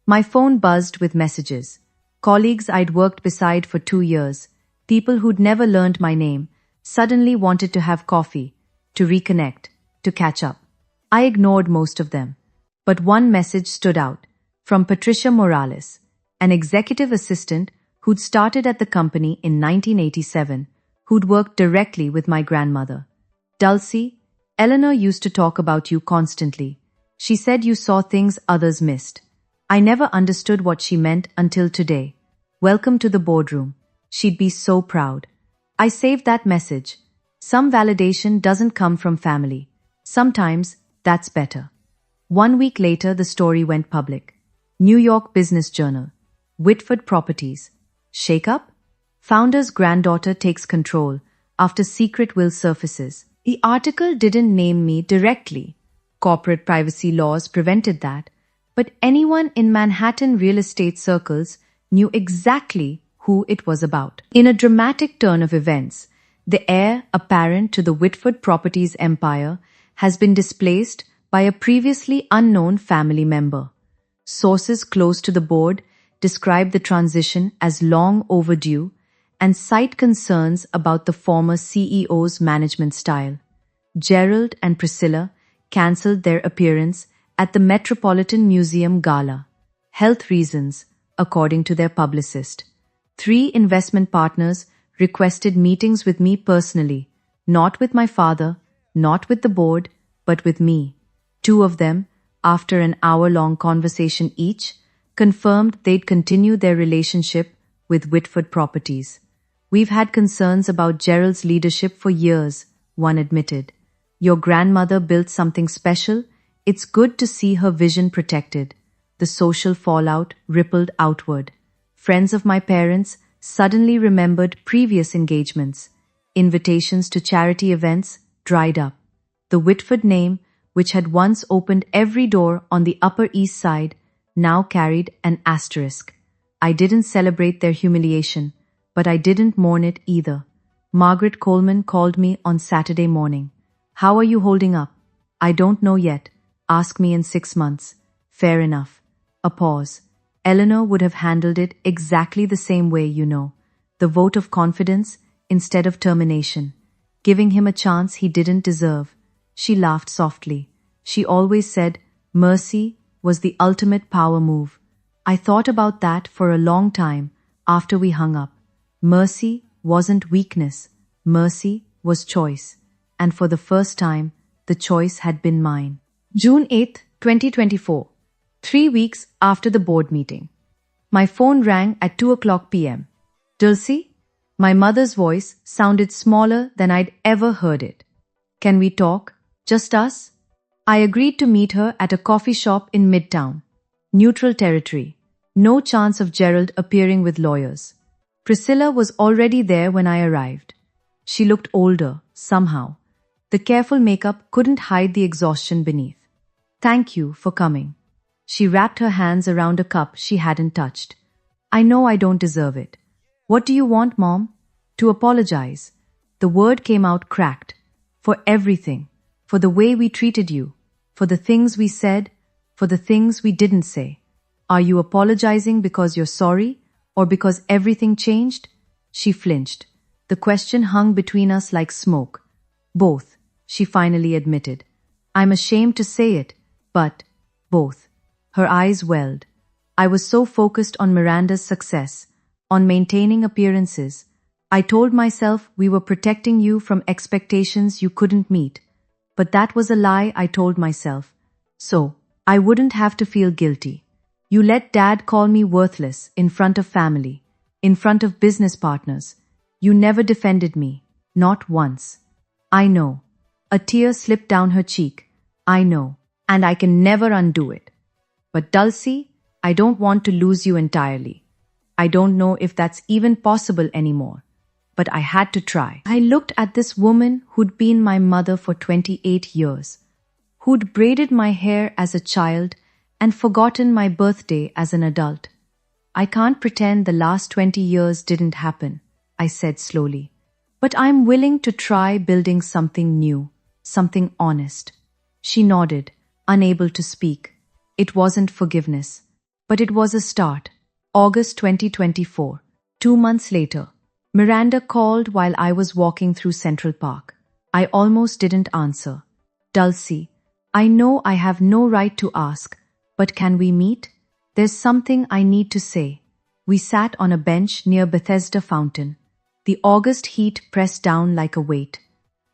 My phone buzzed with messages. Colleagues I'd worked beside for 2 years, people who'd never learned my name, suddenly wanted to have coffee, to reconnect, to catch up. I ignored most of them. But one message stood out, from Patricia Morales, an executive assistant who'd started at the company in 1987, who'd worked directly with my grandmother. Dulcie, Eleanor used to talk about you constantly. She said you saw things others missed. I never understood what she meant until today. Welcome to the boardroom. She'd be so proud. I saved that message. Some validation doesn't come from family. Sometimes, that's better. 1 week later, the story went public. New York Business Journal. Whitford Properties. Shake-up? Founder's granddaughter takes control after secret will surfaces. The article didn't name me directly. Corporate privacy laws prevented that. But anyone in Manhattan real estate circles knew exactly who it was about. In a dramatic turn of events, the heir apparent to the Whitford Properties empire has been displaced by a previously unknown family member. Sources close to the board describe the transition as long overdue and cite concerns about the former CEO's management style. Gerald and Priscilla cancelled their appearance at the Metropolitan Museum Gala. Health reasons, according to their publicist. 3 investment partners requested meetings with me personally, not with my father, not with the board, but with me. 2 of them, after an hour-long conversation each, confirmed they'd continue their relationship with Whitford Properties. We've had concerns about Gerald's leadership for years, one admitted. Your grandmother built something special. It's good to see her vision protected. The social fallout rippled outward. Friends of my parents suddenly remembered previous engagements. Invitations to charity events dried up. The Whitford name, which had once opened every door on the Upper East Side, now carried an asterisk. I didn't celebrate their humiliation, but I didn't mourn it either. Margaret Coleman called me on Saturday morning. How are you holding up? I don't know yet. Ask me in 6 months. Fair enough. A pause. Eleanor would have handled it exactly the same way, the vote of confidence instead of termination, giving him a chance he didn't deserve. She laughed softly. She always said mercy was the ultimate power move. I thought about that for a long time after we hung up. Mercy wasn't weakness. Mercy was choice. And for the first time, the choice had been mine. June 8th, 2024. 3 weeks after the board meeting. My phone rang at 2 p.m. Dulcie? My mother's voice sounded smaller than I'd ever heard it. Can we talk? Just us? I agreed to meet her at a coffee shop in Midtown. Neutral territory. No chance of Gerald appearing with lawyers. Priscilla was already there when I arrived. She looked older, somehow. The careful makeup couldn't hide the exhaustion beneath. Thank you for coming. She wrapped her hands around a cup she hadn't touched. I know I don't deserve it. What do you want, Mom? To apologize. The word came out cracked. For everything. For the way we treated you. For the things we said. For the things we didn't say. Are you apologizing because you're sorry? Or because everything changed? She flinched. The question hung between us like smoke. Both, she finally admitted. I'm ashamed to say it, but both. Her eyes welled. I was so focused on Miranda's success, on maintaining appearances. I told myself we were protecting you from expectations you couldn't meet. But that was a lie I told myself. So, I wouldn't have to feel guilty. You let Dad call me worthless in front of family, in front of business partners. You never defended me, not once. I know. A tear slipped down her cheek. I know, and I can never undo it. But Dulcie, I don't want to lose you entirely. I don't know if that's even possible anymore. But I had to try. I looked at this woman who'd been my mother for 28 years, who'd braided my hair as a child and forgotten my birthday as an adult. I can't pretend the last 20 years didn't happen, I said slowly. But I'm willing to try building something new, something honest. She nodded, unable to speak. It wasn't forgiveness, but it was a start. August 2024. 2 months later. Miranda called while I was walking through Central Park. I almost didn't answer. Dulcie, I know I have no right to ask, but can we meet? There's something I need to say. We sat on a bench near Bethesda Fountain. The August heat pressed down like a weight.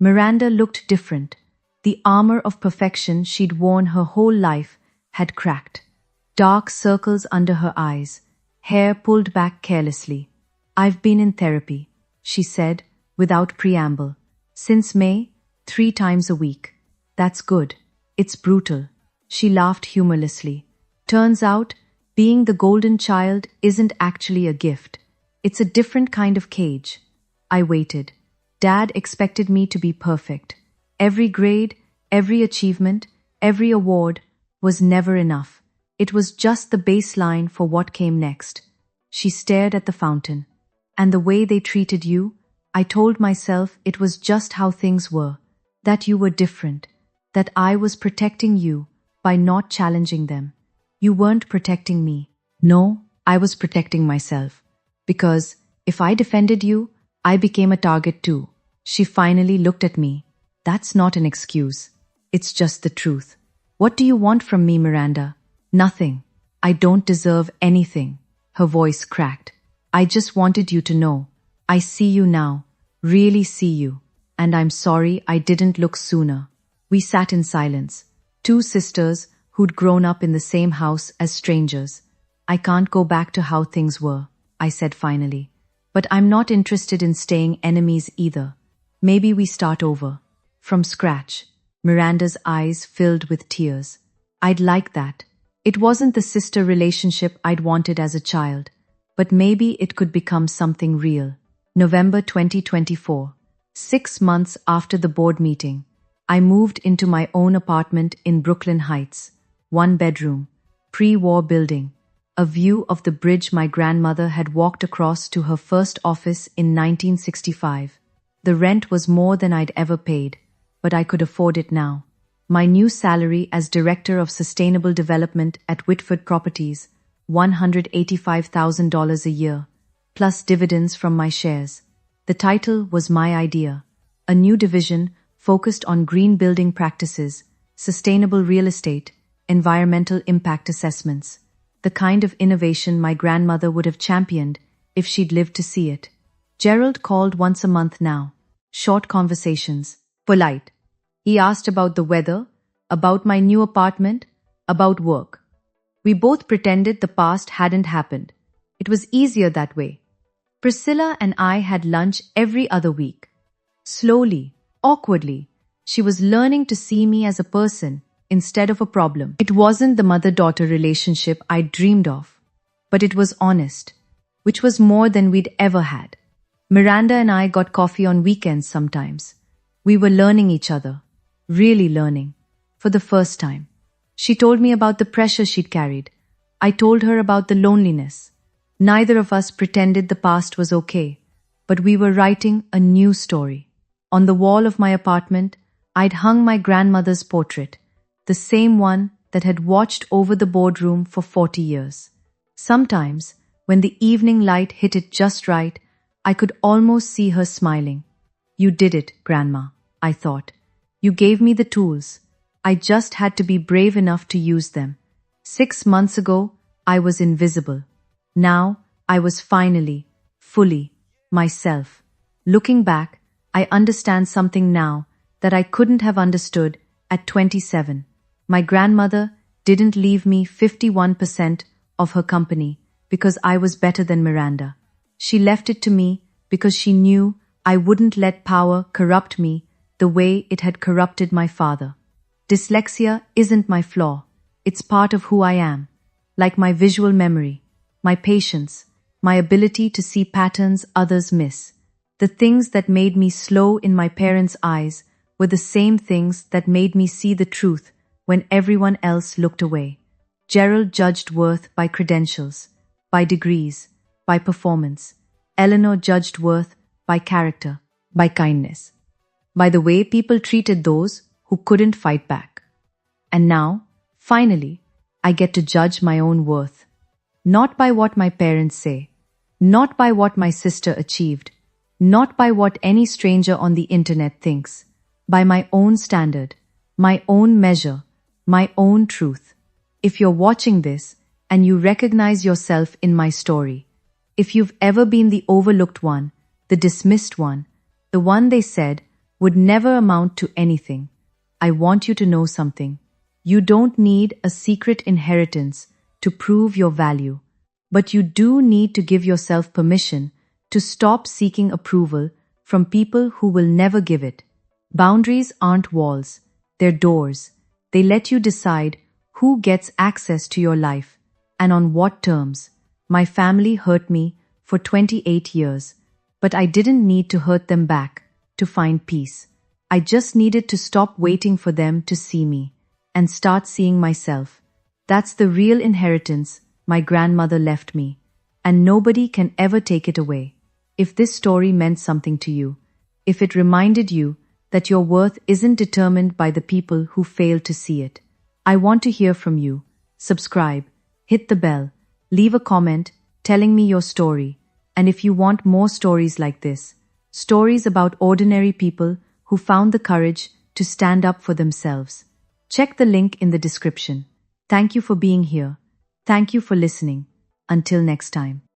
Miranda looked different. The armor of perfection she'd worn her whole life had cracked. Dark circles under her eyes, hair pulled back carelessly. I've been in therapy, she said, without preamble. Since May, 3 times a week. That's good. It's brutal. She laughed humorlessly. Turns out, being the golden child isn't actually a gift. It's a different kind of cage. I waited. Dad expected me to be perfect. Every grade, every achievement, every award was never enough. It was just the baseline for what came next. She stared at the fountain. And the way they treated you, I told myself it was just how things were, that you were different, that I was protecting you by not challenging them. You weren't protecting me. No, I was protecting myself. Because if I defended you, I became a target too. She finally looked at me. That's not an excuse. It's just the truth. What do you want from me, Miranda? Nothing. I don't deserve anything. Her voice cracked. I just wanted you to know. I see you now. Really see you. And I'm sorry I didn't look sooner. We sat in silence. 2 sisters who'd grown up in the same house as strangers. I can't go back to how things were, I said finally. But I'm not interested in staying enemies either. Maybe we start over. From scratch. Miranda's eyes filled with tears. I'd like that. It wasn't the sister relationship I'd wanted as a child. But maybe it could become something real. November 2024. 6 months after the board meeting, I moved into my own apartment in Brooklyn Heights. 1 bedroom, pre-war building. A view of the bridge my grandmother had walked across to her first office in 1965. The rent was more than I'd ever paid, but I could afford it now. My new salary as Director of Sustainable Development at Whitford Properties $185,000 a year, plus dividends from my shares. The title was my idea, a new division focused on green building practices, sustainable real estate, environmental impact assessments, the kind of innovation my grandmother would have championed if she'd lived to see it. Gerald called once a month now. Short conversations. Polite. He asked about the weather, about my new apartment, about work. We both pretended the past hadn't happened. It was easier that way. Priscilla and I had lunch every other week. Slowly, awkwardly, she was learning to see me as a person instead of a problem. It wasn't the mother-daughter relationship I dreamed of, but it was honest, which was more than we'd ever had. Miranda and I got coffee on weekends sometimes. We were learning each other, really learning, for the first time. She told me about the pressure she'd carried. I told her about the loneliness. Neither of us pretended the past was okay, but we were writing a new story. On the wall of my apartment, I'd hung my grandmother's portrait, the same one that had watched over the boardroom for 40 years. Sometimes, when the evening light hit it just right, I could almost see her smiling. You did it, Grandma, I thought. You gave me the tools. I just had to be brave enough to use them. 6 months ago, I was invisible. Now, I was finally, fully, myself. Looking back, I understand something now that I couldn't have understood at 27. My grandmother didn't leave me 51% of her company because I was better than Miranda. She left it to me because she knew I wouldn't let power corrupt me the way it had corrupted my father. Dyslexia isn't my flaw. It's part of who I am, like my visual memory, my patience, my ability to see patterns others miss. The things that made me slow in my parents' eyes were the same things that made me see the truth when everyone else looked away. Gerald judged worth by credentials, by degrees, by performance. Eleanor judged worth by character, by kindness, by the way people treated those who couldn't fight back. And now, finally, I get to judge my own worth. Not by what my parents say, not by what my sister achieved, not by what any stranger on the internet thinks, by my own standard, my own measure, my own truth. If you're watching this and you recognize yourself in my story, if you've ever been the overlooked one, the dismissed one, the one they said would never amount to anything, I want you to know something. You don't need a secret inheritance to prove your value, but you do need to give yourself permission to stop seeking approval from people who will never give it. Boundaries aren't walls, they're doors. They let you decide who gets access to your life and on what terms. My family hurt me for 28 years, but I didn't need to hurt them back to find peace. I just needed to stop waiting for them to see me and start seeing myself. That's the real inheritance my grandmother left me, and nobody can ever take it away. If this story meant something to you, if it reminded you that your worth isn't determined by the people who failed to see it, I want to hear from you. Subscribe, hit the bell, leave a comment telling me your story, and if you want more stories like this, stories about ordinary people who found the courage to stand up for themselves, check the link in the description. Thank you for being here. Thank you for listening. Until next time.